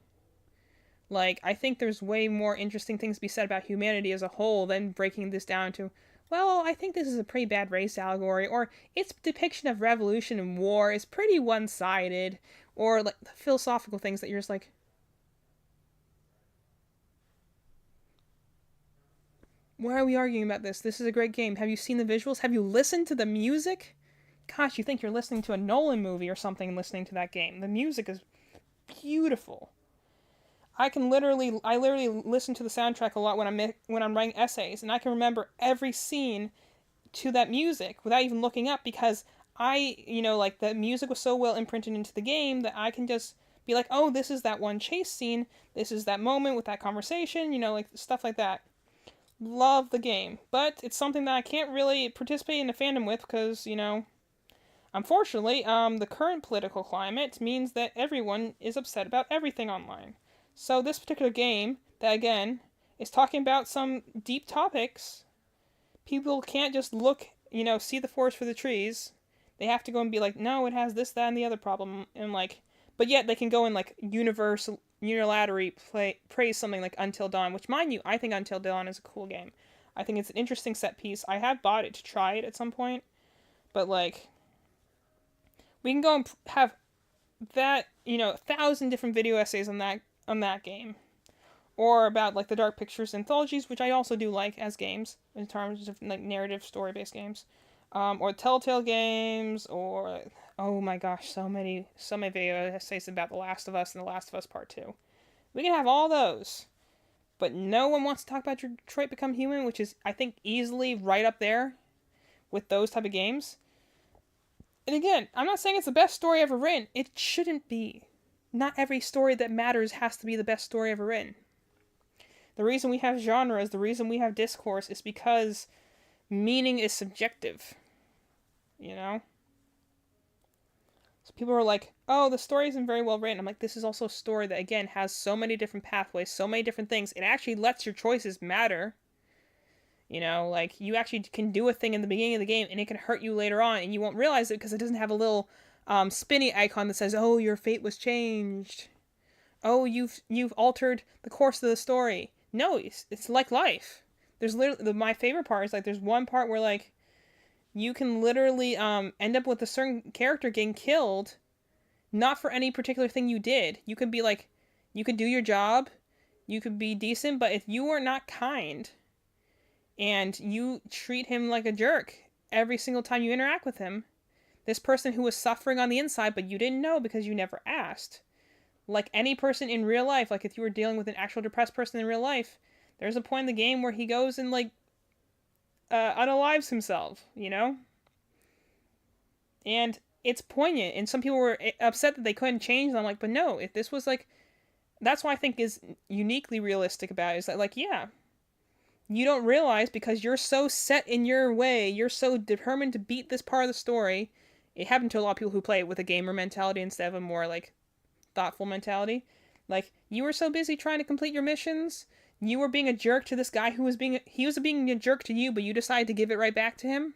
Like, I think there's way more interesting things to be said about humanity as a whole than breaking this down to, well, I think this is a pretty bad race allegory, or its depiction of revolution and war is pretty one-sided, or like philosophical things that you're just like, why are we arguing about this? This is a great game. Have you seen the visuals? Have you listened to the music? Gosh, you think you're listening to a Nolan movie or something listening to that game. The music is beautiful. I literally listen to the soundtrack a lot when I'm writing essays, and I can remember every scene to that music without even looking up because like the music was so well imprinted into the game that I can just be like, oh, this is that one chase scene, this is that moment with that conversation, like stuff like that. Love the game, but it's something that I can't really participate in a fandom with because, unfortunately, the current political climate means that everyone is upset about everything online. So this particular game, that again, is talking about some deep topics. People can't just look, see the forest for the trees. They have to go and be like, no, it has this, that, and the other problem. And like, but yet they can go and like unilaterally praise something like Until Dawn, which mind you, I think Until Dawn is a cool game. I think it's an interesting set piece. I have bought it to try it at some point. But like, we can go and have that, 1,000 different video essays on that game, or about like the Dark Pictures anthologies, which I also do like as games in terms of like narrative story-based games, or Telltale games, or oh my gosh, so many video essays about The Last of Us and The Last of Us Part 2. We can have all those, but no one wants to talk about Detroit Become Human, which is I think easily right up there with those type of games. And again, I'm not saying it's the best story ever written. It shouldn't be. Not every story that matters has to be the best story ever written. The reason we have genres, the reason we have discourse is because meaning is subjective. So people are like, oh, the story isn't very well written. I'm like, this is also a story that, again, has so many different pathways, so many different things. It actually lets your choices matter. Like, you actually can do a thing in the beginning of the game, and it can hurt you later on, and you won't realize it because it doesn't have a little spinny icon that says, oh, your fate was changed. Oh, you've altered the course of the story. No, it's like life. There's literally, my favorite part is, like, there's one part where, like, you can literally end up with a certain character getting killed, not for any particular thing you did. You could be, like, you could do your job, you could be decent, but if you are not kind, and you treat him like a jerk every single time you interact with him, this person who was suffering on the inside, but you didn't know because you never asked. Like any person in real life, like if you were dealing with an actual depressed person in real life, there's a point in the game where he goes and like unalives himself, And it's poignant, and some people were upset that they couldn't change. And I'm like, but no, if this was like, that's what I think is uniquely realistic about it, is that like, yeah, you don't realize because you're so set in your way, you're so determined to beat this part of the story. It happened to a lot of people who play it with a gamer mentality instead of a more like thoughtful mentality. Like, you were so busy trying to complete your missions, you were being a jerk to this guy who was being a jerk to you, but you decided to give it right back to him.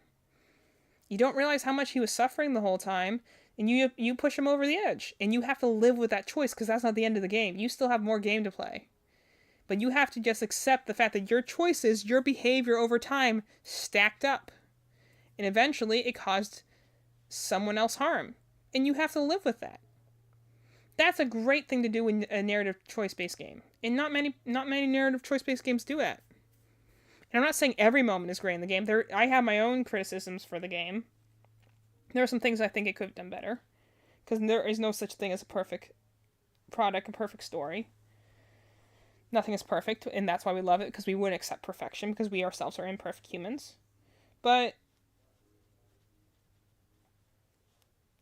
You don't realize how much he was suffering the whole time, and you push him over the edge, and you have to live with that choice because that's not the end of the game. You still have more game to play. But you have to just accept the fact that your choices, your behavior over time stacked up. And eventually it caused someone else harm. And you have to live with that. That's a great thing to do in a narrative choice-based game. And not many narrative choice-based games do that. And I'm not saying every moment is great in the game. I have my own criticisms for the game. There are some things I think it could have done better. Because there is no such thing as a perfect product, a perfect story. Nothing is perfect, and that's why we love it, because we wouldn't accept perfection, because we ourselves are imperfect humans. But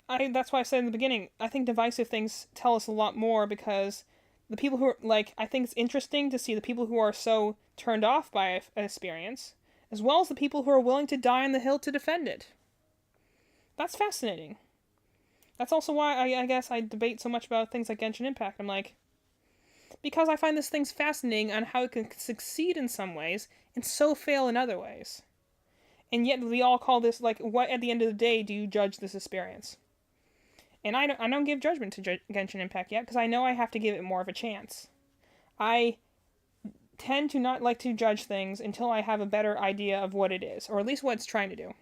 that's why I said in the beginning, I think divisive things tell us a lot more, because the people who are, I think it's interesting to see the people who are so turned off by an experience, as well as the people who are willing to die on the hill to defend it. That's fascinating. That's also why I guess I debate so much about things like Genshin Impact. I'm like, because I find this thing's fascinating on how it can succeed in some ways and so fail in other ways. And yet we all call this, what at the end of the day do you judge this experience? And I don't give judgment to Genshin Impact yet, because I know I have to give it more of a chance. I tend to not like to judge things until I have a better idea of what it is, or at least what it's trying to do.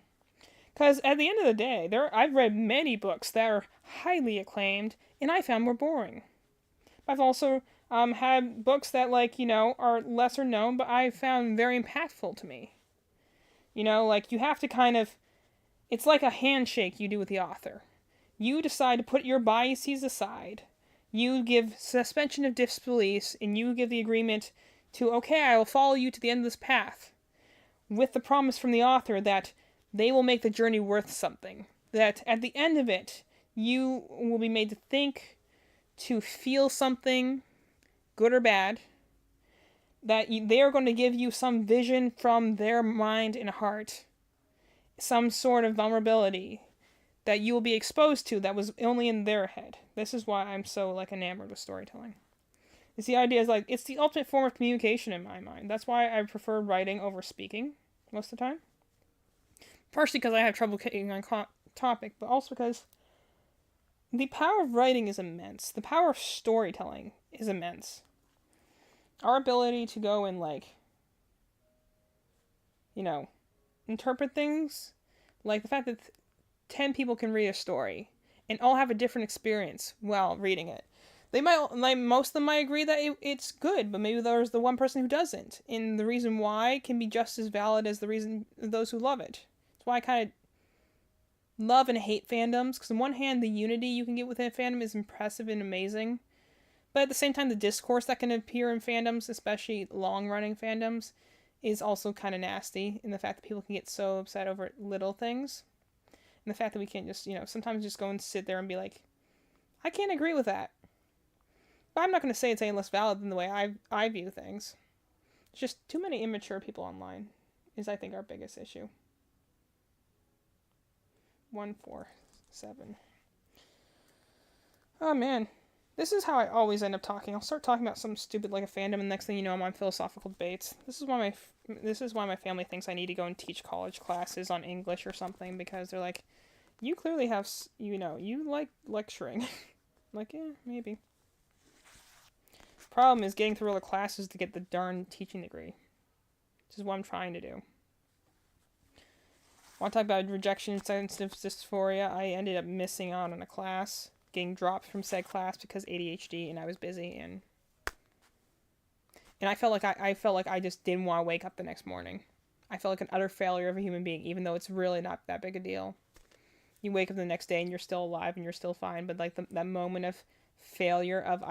Because at the end of the day, I've read many books that are highly acclaimed, and I found more boring. I've also had books that, are lesser known, but I found very impactful to me. You have to kind of... It's like a handshake you do with the author. You decide to put your biases aside. You give suspension of disbelief, and you give the agreement to, okay, I will follow you to the end of this path. With the promise from the author that they will make the journey worth something. That at the end of it, you will be made to think, to feel something, good or bad. That they are going to give you some vision from their mind and heart. Some sort of vulnerability that you will be exposed to that was only in their head. This is why I'm so, enamored with storytelling. It's the idea is, it's the ultimate form of communication in my mind. That's why I prefer writing over speaking most of the time. Partially because I have trouble getting on topic, but also because the power of writing is immense. The power of storytelling is immense. Our ability to go and, interpret things, the fact that 10 people can read a story and all have a different experience while reading it. They might, most of them might agree that it's good, but maybe there's the one person who doesn't, and the reason why can be just as valid as the reason those who love it. That's why I kind of love and hate fandoms, because on one hand, the unity you can get within a fandom is impressive and amazing, but at the same time, the discourse that can appear in fandoms, especially long-running fandoms, is also kind of nasty, in the fact that people can get so upset over little things, and the fact that we can't just, sometimes just go and sit there and be like, I can't agree with that. But I'm not going to say it's any less valid than the way I view things. It's just too many immature people online is, I think, our biggest issue. 147. Oh man, this is how I always end up talking. I'll start talking about something stupid like a fandom, and the next thing you know, I'm on philosophical debates. This is why my family thinks I need to go and teach college classes on English or something, because they're like, you clearly have, you like lecturing. Like, yeah, maybe. Problem is getting through all the classes to get the darn teaching degree, which is what I'm trying to do. Want to talk about rejection and sensitive dysphoria? I ended up missing out on a class, getting dropped from said class because ADHD, and I was busy, and I felt like I just didn't want to wake up the next morning. I felt like an utter failure of a human being, even though it's really not that big a deal. You wake up the next day and you're still alive and you're still fine, but that moment of failure of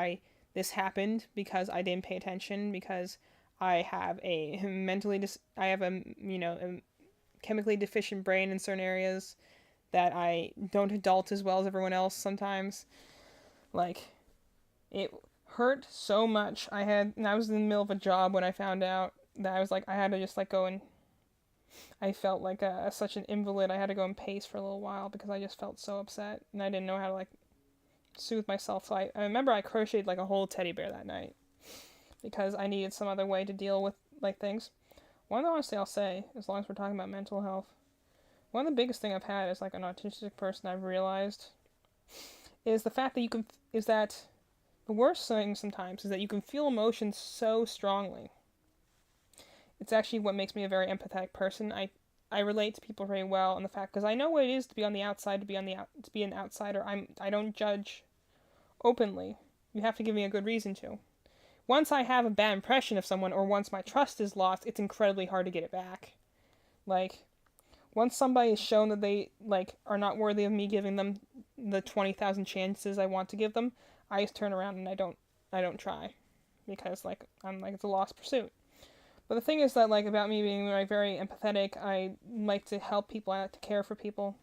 this happened because I didn't pay attention, because I have a chemically deficient brain in certain areas, that I don't adult as well as everyone else sometimes. It hurt so much. I was in the middle of a job when I found out that I was I had to just go and I felt like such an invalid. I had to go and pace for a little while because I just felt so upset, and I didn't know how to soothe myself. So I remember I crocheted a whole teddy bear that night because I needed some other way to deal with things. One thing honestly I'll say, as long as we're talking about mental health, one of the biggest thing I've had as an autistic person, I've realized, is the fact that the worst thing sometimes is that you can feel emotions so strongly. It's actually what makes me a very empathetic person. I relate to people very well, and the fact, because I know what it is to be on the outside, to be an outsider. I don't judge openly. You have to give me a good reason to. once I have a bad impression of someone, or once my trust is lost, it's incredibly hard to get it back. Like, once somebody is shown that they, like, are not worthy of me giving them the 20,000 chances I want to give them, I just turn around and I don't try. Because, like, I'm like, it's a lost pursuit. But the thing is that, like, about me being, like, very empathetic, I like to help people, I like to care for people.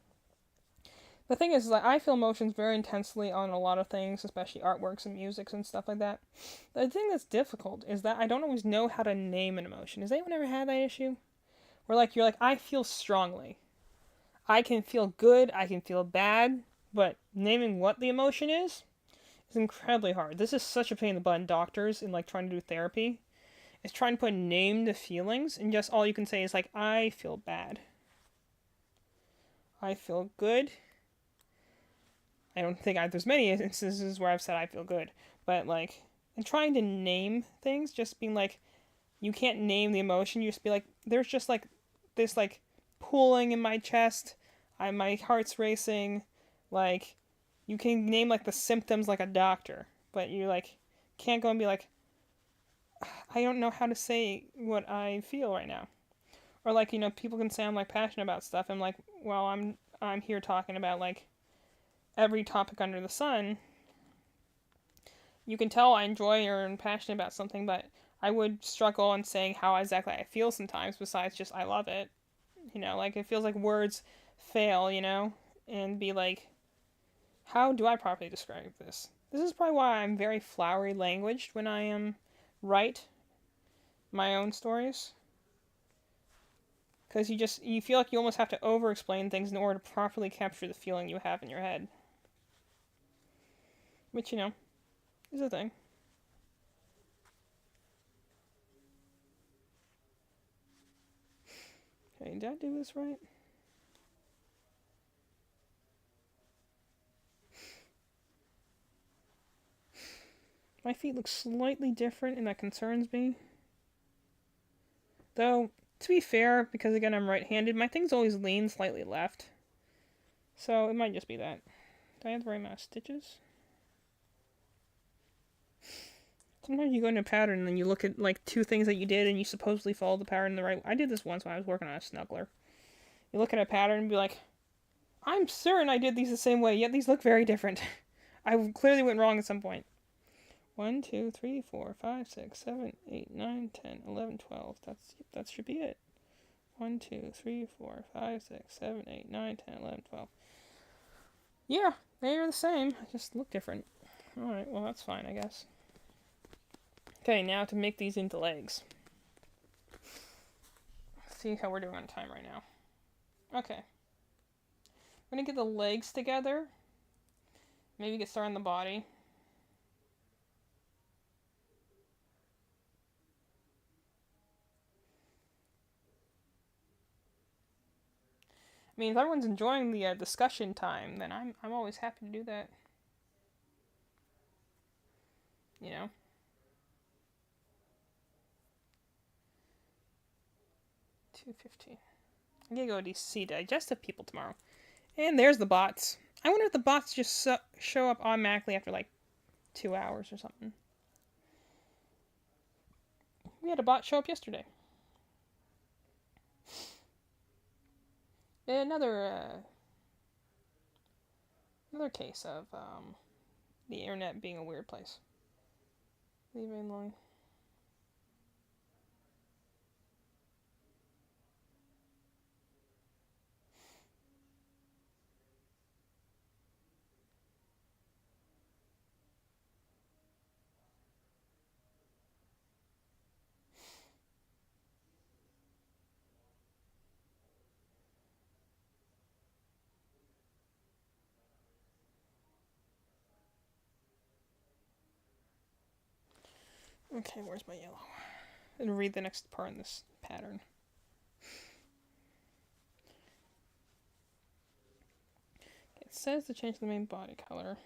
The thing is that I feel emotions very intensely on a lot of things, especially artworks and music and stuff like that. The thing that's difficult is that I don't always know how to name an emotion. Has anyone ever had that issue? Where, like, you're like, I feel strongly. I can feel good, I can feel bad, but naming what the emotion is incredibly hard. This is such a pain in the butt in doctors and, like, trying to do therapy. It's trying to put a name to feelings, and just all you can say is, like, I feel bad. I feel good. I don't think there's many instances where I've said I feel good, but, like, and trying to name things, just being like, you can't name the emotion, you just be like, there's just, like, this, like, pulling in my chest, my heart's racing, like, you can name, like, the symptoms like a doctor, but you, like, can't go and be like, I don't know how to say what I feel right now. Or, like, you know, people can say I'm, like, passionate about stuff. I'm like, well, I'm here talking about, like, every topic under the sun. You can tell I enjoy or am passionate about something, but I would struggle in saying how exactly I feel sometimes, besides just I love it. You know, like, it feels like words fail, you know? And be like, how do I properly describe this? This is probably why I'm very flowery languaged when I write my own stories. Because you feel like you almost have to over-explain things in order to properly capture the feeling you have in your head. Which, you know, is a thing. Okay, did I do this right? My feet look slightly different, and that concerns me. Though, to be fair, because again I'm right-handed, my things always lean slightly left. So it might just be that. Do I have the right amount of stitches? Sometimes you go into a pattern and then you look at, like, two things that you did and you supposedly followed the pattern the right way. I did this once when I was working on a snuggler. You look at a pattern and be like, I'm certain I did these the same way, yet these look very different. I clearly went wrong at some point. 1, 2, 3, 4, 5, 6, 7, 8, 9, 10, 11, 12. That should be it. 1, 2, 3, 4, 5, 6, 7, 8, 9, 10, 11, 12. Yeah, they are the same. I just look different. Alright, well, that's fine, I guess. Okay, now to make these into legs. Let's see how we're doing on time right now. Okay. I'm going to get the legs together. Maybe get started on the body. I mean, if everyone's enjoying the discussion time, then I'm always happy to do that. You know? $2.15. I'm gonna go to see digestive people tomorrow. And there's the bots. I wonder if the bots just show up automatically after like 2 hours or something. We had a bot show up yesterday. Another case of the internet being a weird place. Leave it alone. Okay, where's my yellow? And read the next part in this pattern. It says to change the main body color.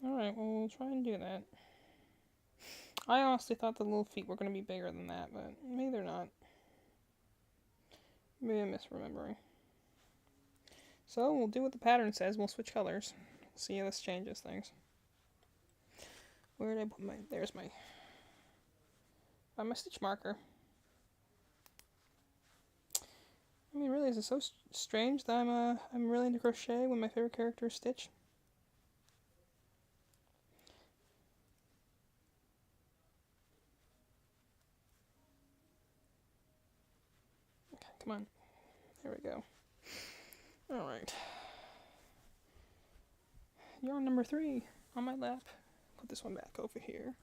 Alright, well, we'll try and do that. I honestly thought the little feet were going to be bigger than that, but maybe they're not. Maybe I'm misremembering. So we'll do what the pattern says. We'll switch colors. See how this changes things. Where did I put my... There's my... By my stitch marker. I mean, really, is it so strange that I'm really into crochet when my favorite character is Stitch? Okay, come on. There we go. Alright. Yarn number 3 on my lap. Put this one back over here.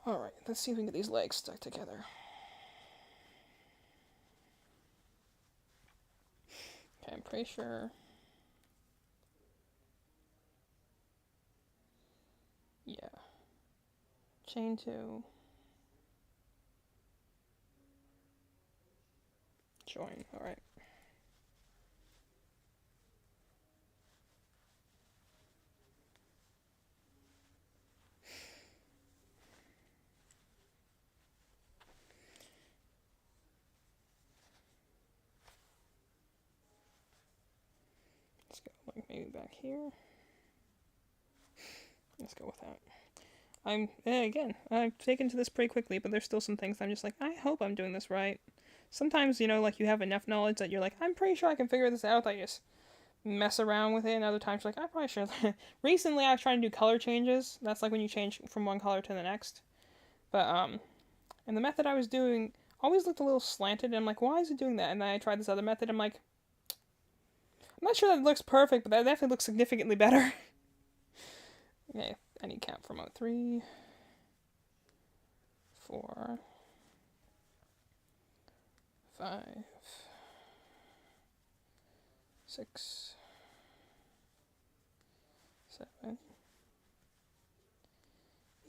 Alright, let's see if we can get these legs stuck together. Okay, I'm pretty sure. Yeah. Chain 2. Join, alright. Let's go like maybe back here. Let's go with that. I've taken to this pretty quickly, but there's still some things I'm just like, I hope I'm doing this right. Sometimes, you know, like you have enough knowledge that you're like, I'm pretty sure I can figure this out. I just mess around with it, and other times you're like, I probably should. Recently, I was trying to do color changes. That's like when you change from one color to the next. But, and the method I was doing always looked a little slanted, and I'm like, why is it doing that? And then I tried this other method, I'm like, I'm not sure that it looks perfect, but that definitely looks significantly better. Okay, I need count for mode 3, 4, 5, 6, 7,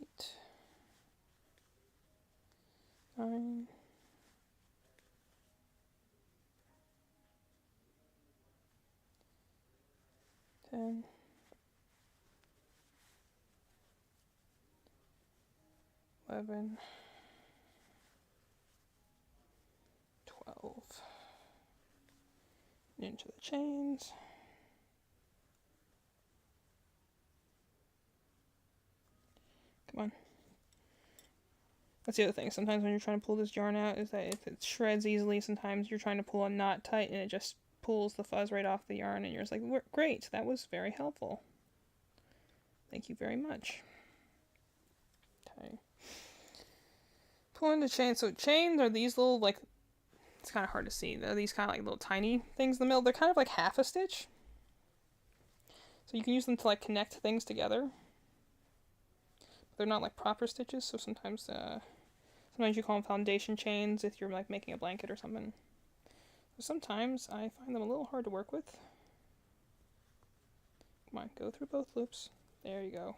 8, 9, 10, 11, 12. Into the chains. Come on. That's the other thing. Sometimes when you're trying to pull this yarn out, is that if it shreds easily, sometimes you're trying to pull a knot tight and it just pulls the fuzz right off the yarn, and you're just like, great, that was very helpful. Thank you very much. Okay. Pulling the chain. So chains are these little, like, it's kind of hard to see. They're these kind of like little tiny things in the middle. They're kind of like half a stitch. So you can use them to like connect things together. They're not like proper stitches, so sometimes you call them foundation chains if you're like making a blanket or something. So sometimes I find them a little hard to work with. Come on, go through both loops. There you go.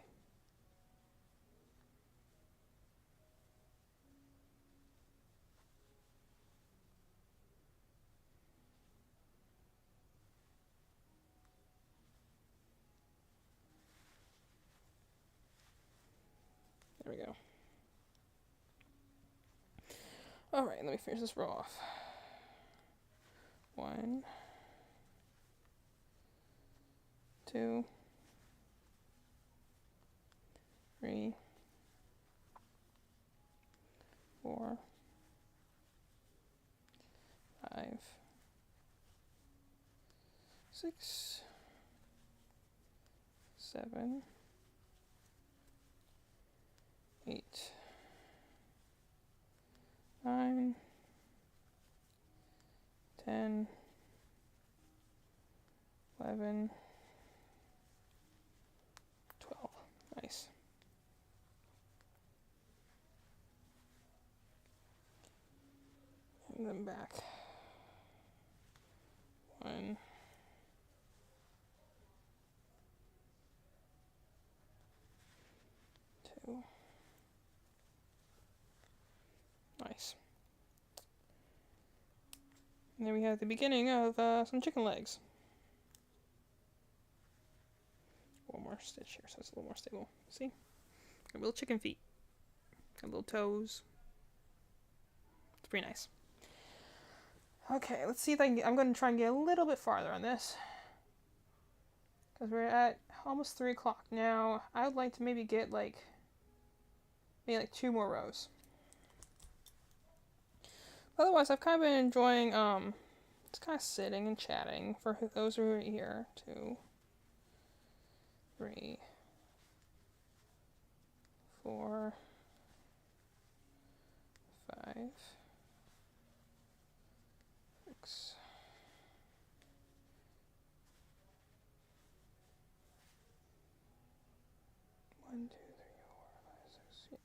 There we go. Alright, let me finish this row off. 1, 2, 3, 4, 5, 6, 7, 8, 9, 10, 11, 12. Nice. And then back. 1, 2. Nice. And then we have the beginning of some chicken legs. One more stitch here so it's a little more stable. See? Got little chicken feet. Got little toes. It's pretty nice. Okay, let's see if I can get, I'm going to try and get a little bit farther on this. Because we're at almost 3 o'clock now. I would like to maybe get maybe 2 more rows. Otherwise, I've kind of been enjoying, just kind of sitting and chatting for those who are here. 2, 3, 4, 5, 6. 1, 2, 3, 4, 5, 6. Yep.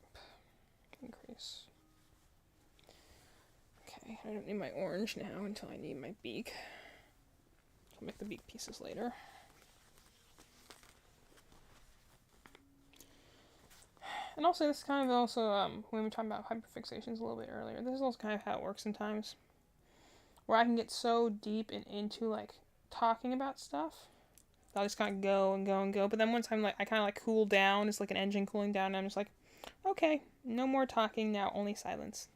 Increase. Okay, I don't need my orange now until I need my beak. I'll make the beak pieces later. And also, this is kind of also, when we were talking about hyperfixations a little bit earlier, this is also kind of how it works sometimes. Where I can get so deep and into, like, talking about stuff. I'll just kind of go and go and go. But then once I'm like, I kind of like cool down. It's like an engine cooling down. And I'm just like, okay, no more talking now, only silence.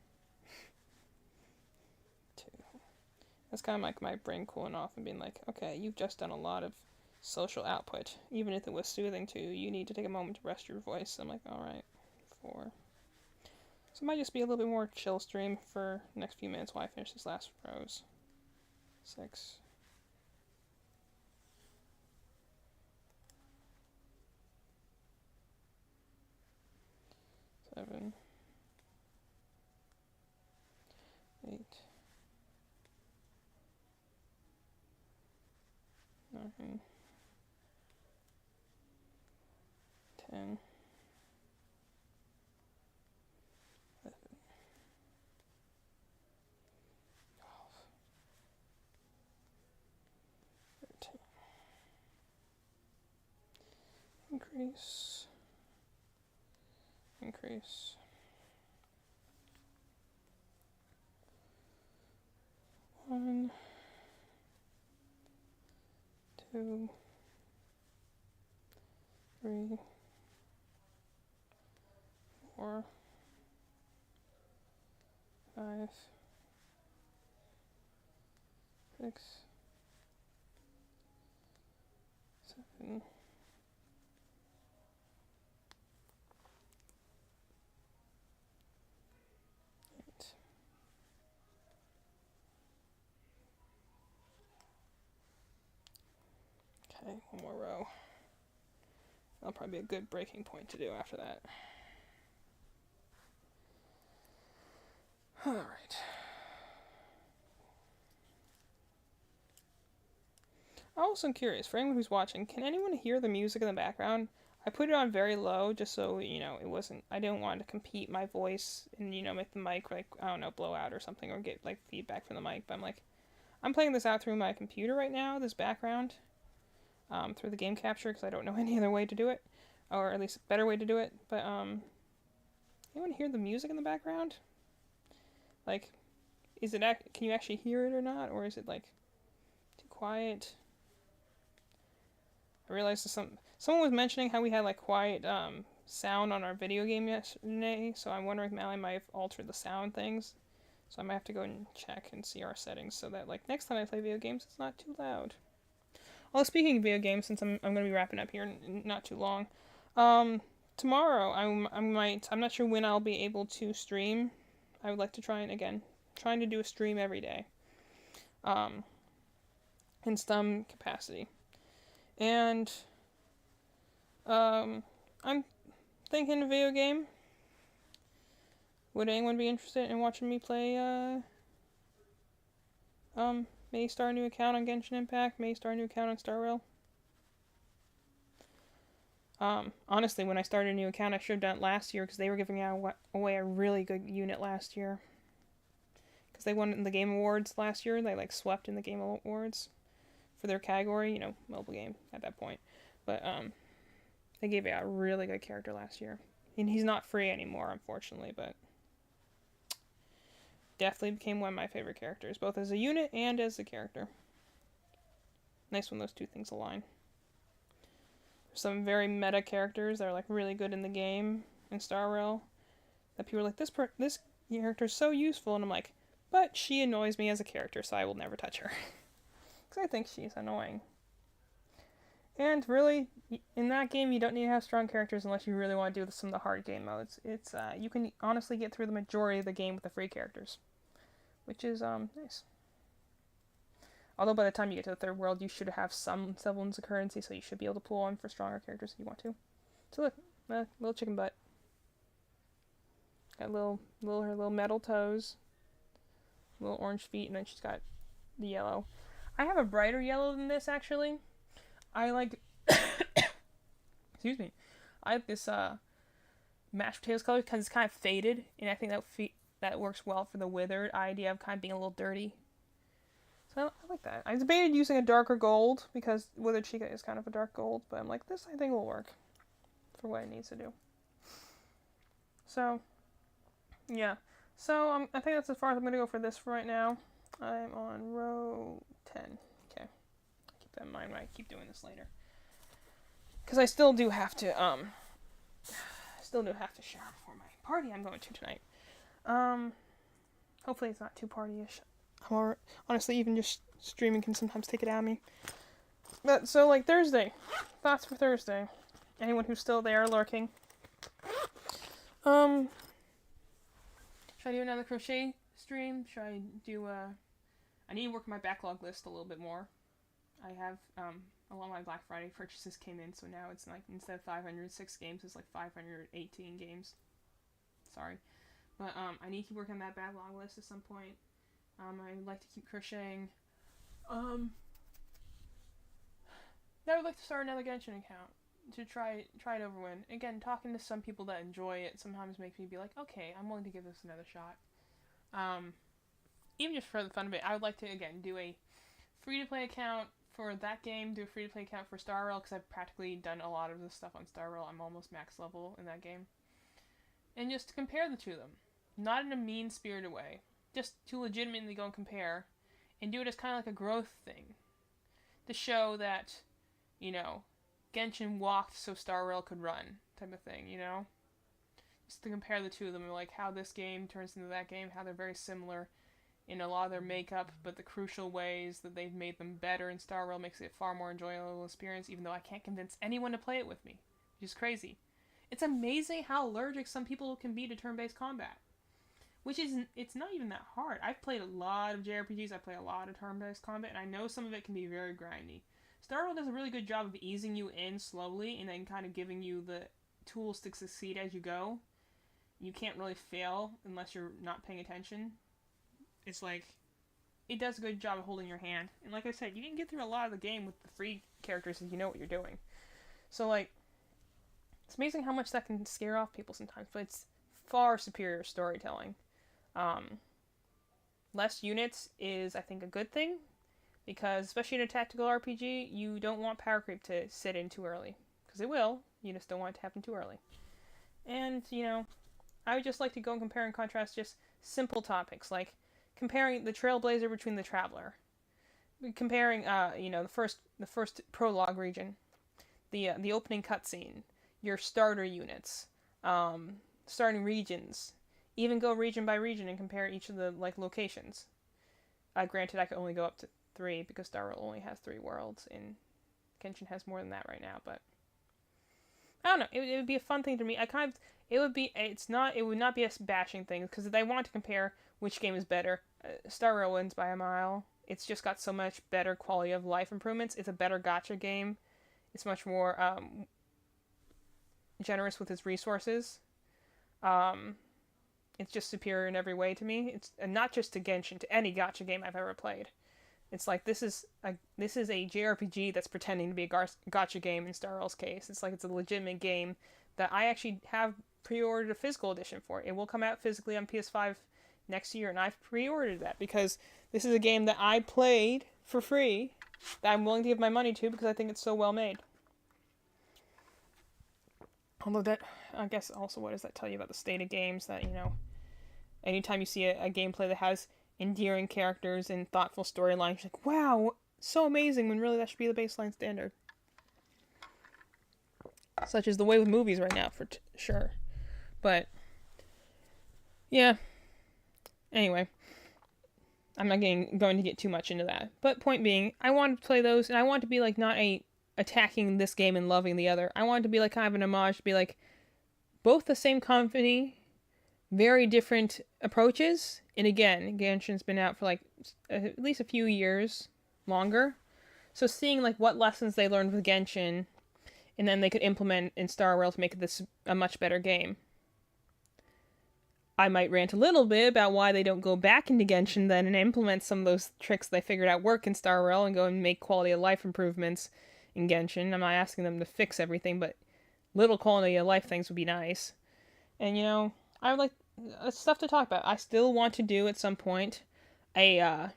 2. That's kind of like my brain cooling off and being like, okay, you've just done a lot of social output. Even if it was soothing to you, you need to take a moment to rest your voice. I'm like, alright. 4. So it might just be a little bit more chill stream for the next few minutes while I finish this last rows. 6. 7. 8. 9. 10. 11. 12. 13. Increase. Increase. 1. 2. 3. 4. 5. 6. 7. 8. Okay, one more row. That'll probably be a good breaking point to do after that. Alright. I'm also curious, for anyone who's watching, can anyone hear the music in the background? I put it on very low just so, it wasn't, I didn't want to compete my voice and, make the mic, like, I don't know, blow out or something or get, like, feedback from the mic. But I'm playing this out through my computer right now, this background, through the game capture because I don't know any other way to do it, or at least a better way to do it. But, anyone hear the music in the background? Like, can you actually hear it or not? Or is it, like, too quiet? I realized someone was mentioning how we had, like, quiet, sound on our video game yesterday, so I'm wondering if Mally might have altered the sound things. So I might have to go and check and see our settings so that, like, next time I play video games, it's not too loud. Well, speaking of video games, since I'm going to be wrapping up here in not too long, tomorrow I'm not sure when I'll be able to stream. I would like to trying to do a stream every day, in some capacity. And, I'm thinking a video game. Would anyone be interested in watching me play, may start a new account on Genshin Impact, may start a new account on Star Rail? Honestly, when I started a new account, I should have done it last year because they were giving away a really good unit last year. Because they won in the Game Awards last year. They, like, swept in the Game Awards for their category, mobile game at that point. But, they gave out a really good character last year. And he's not free anymore, unfortunately, but definitely became one of my favorite characters, both as a unit and as a character. Nice when those two things align. There's some very meta characters that are, like, really good in the game in Star Rail that people are like, this character is so useful, and I'm like, But she annoys me as a character, so I will never touch her. Because I think she's annoying. And really, in that game, you don't need to have strong characters unless you really want to do some of the hard game modes. You can honestly get through the majority of the game with the free characters, which is nice. Although by the time you get to the third world, you should have some semblance of currency, so you should be able to pull on for stronger characters if you want to. So look, little chicken butt. Got her little metal toes, little orange feet, and then she's got the yellow. I have a brighter yellow than this actually. I like, excuse me, I like this mashed potatoes color because it's kind of faded, and I think that works well for the withered idea of kind of being a little dirty. So I like that. I debated using a darker gold because withered Chica is kind of a dark gold, but I'm like, this I think will work for what it needs to do. So, yeah. So I think that's as far as I'm going to go for this for right now. I'm on row 10. Okay. Keep that in mind when I keep doing this later. Because I still do have to, shower before my party I'm going to tonight. Hopefully it's not too party-ish. Or, honestly, even just streaming can sometimes take it out of me. But, so, like, Thursday. Thoughts for Thursday. Anyone who's still there lurking. Should I do another crochet stream? Should I do, I need to work my backlog list a little bit more. I have, a lot of my Black Friday purchases came in, so now it's like, instead of 506 games, it's like 518 games. Sorry. But, I need to keep working on that backlog list at some point. I would like to keep crocheting. I would like to start another Genshin account to try it over when. Again, talking to some people that enjoy it sometimes makes me be like, okay, I'm willing to give this another shot. Even just for the fun of it, I would like to, again, do a free-to-play account for that game, do a free-to-play account for Star Rail, because I've practically done a lot of this stuff on Star Rail. I'm almost max level in that game. And just to compare the two of them. Not in a mean-spirited way. Just to legitimately go and compare, and do it as kind of like a growth thing. To show that, you know, Genshin walked so Star Rail could run, type of thing, you know? Just to compare the two of them, and like how this game turns into that game, how they're very similar in a lot of their makeup, but the crucial ways that they've made them better in Star Rail makes it a far more enjoyable experience, even though I can't convince anyone to play it with me, which is crazy. It's amazing how allergic some people can be to turn-based combat. It's not even that hard. I've played a lot of JRPGs, I've played a lot of turn-based combat, and I know some of it can be very grindy. Star Rail does a really good job of easing you in slowly, and then kind of giving you the tools to succeed as you go. You can't really fail unless you're not paying attention. It's like, it does a good job of holding your hand. And like I said, you can get through a lot of the game with the free characters if you know what you're doing. So like, it's amazing how much that can scare off people sometimes, but it's far superior storytelling. Less units is, I think, a good thing, because especially in a tactical RPG, you don't want power creep to sit in too early, because it will, you just don't want it to happen too early. And, you know, I would just like to go and compare and contrast just simple topics, like comparing the Trailblazer between the Traveler, comparing, you know, the first prologue region, the opening cutscene, your starter units, starting regions, even go region by region and compare each of the, like, locations. Granted, I could only go up to 3 because Star Rail only has 3 worlds, and Genshin has more than that right now, but I don't know, it would be a fun thing to me. It would not be a bashing thing, because if I want to compare which game is better, Star Rail wins by a mile. It's just got so much better quality of life improvements. It's a better gacha game. It's much more generous with its resources. It's just superior in every way to me. It's not just to Genshin, to any gacha game I've ever played. It's like, this is a JRPG that's pretending to be a gacha game in Star Rail's case. It's like it's a legitimate game that I actually have pre-ordered a physical edition for. It will come out physically on PS5 next year, and I've pre-ordered that because this is a game that I played for free, that I'm willing to give my money to because I think it's so well made. Although that, I guess also, what does that tell you about the state of games? That, you know, anytime you see a gameplay that has endearing characters and thoughtful storylines, you're like, wow, so amazing, when really that should be the baseline standard. Such is the way with movies right now, for sure. But, yeah. Anyway. I'm not going to get too much into that. But point being, I want to play those, and I want to be like not attacking this game and loving the other. I want it to be like kind of an homage, to be like both the same company, very different approaches. And again, Genshin's been out for like at least a few years longer. So seeing like what lessons they learned with Genshin, and then they could implement in Star Rail to make this a much better game. I might rant a little bit about why they don't go back into Genshin then and implement some of those tricks they figured out work in Star Rail and go and make quality of life improvements in Genshin. I'm not asking them to fix everything, but little quality of life things would be nice. And I would like stuff to talk about. I still want to do at some point a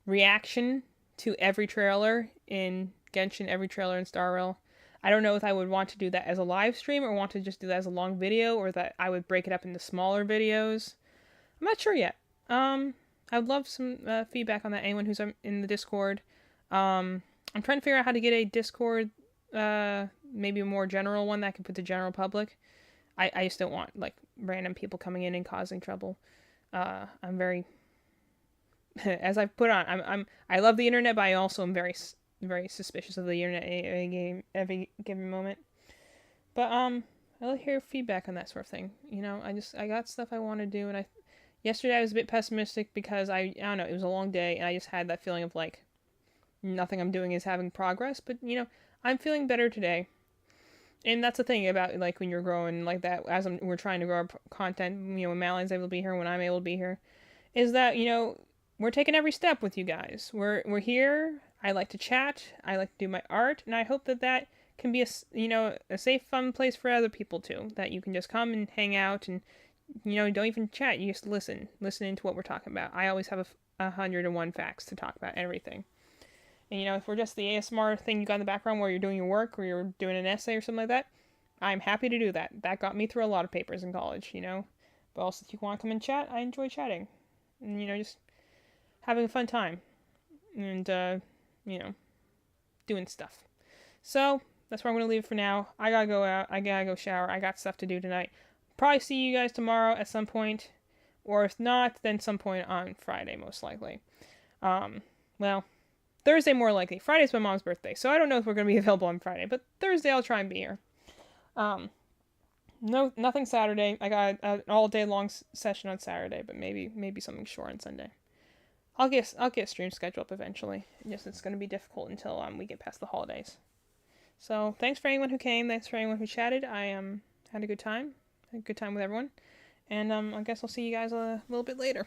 reaction to every trailer in Genshin, every trailer in Star Rail. I don't know if I would want to do that as a live stream or want to just do that as a long video, or that I would break it up into smaller videos. I'm not sure yet. I would love some feedback on that. Anyone who's in the Discord. I'm trying to figure out how to get a Discord, maybe a more general one that I can put to general public. I just don't want like random people coming in and causing trouble. I'm very, as I've put on, I love the internet, but I also am very suspicious of the internet every given moment. But I like to hear feedback on that sort of thing. I got stuff I want to do, and yesterday I was a bit pessimistic because I don't know, it was a long day, and I just had that feeling of like nothing I'm doing is having progress. But I'm feeling better today, and that's the thing about like when you're growing like that. As we're trying to grow our content, when Madeline's able to be here, when I'm able to be here, is that we're taking every step with you guys. We're here. I like to chat. I like to do my art, and I hope that can be a safe, fun place for other people too. That you can just come and hang out, and don't even chat. You just listen to what we're talking about. I always have 101 facts to talk about everything. And if we're just the ASMR thing you got in the background where you're doing your work or you're doing an essay or something like that, I'm happy to do that. That got me through a lot of papers in college. But also if you want to come and chat, I enjoy chatting, and just having a fun time, and doing stuff. So that's where I'm going to leave it for now. I gotta go out. I gotta go shower. I got stuff to do tonight. Probably see you guys tomorrow at some point. Or if not, then some point on Friday, most likely. Well, Thursday more likely. Friday's my mom's birthday, so I don't know if we're going to be available on Friday. But Thursday I'll try and be here. No, nothing Saturday. I got an all day long session on Saturday, but maybe something short on Sunday. I'll get a stream schedule up eventually. It's going to be difficult until we get past the holidays. So thanks for anyone who came. Thanks for anyone who chatted. I had a good time. Had a good time with everyone. And I guess I'll see you guys a little bit later.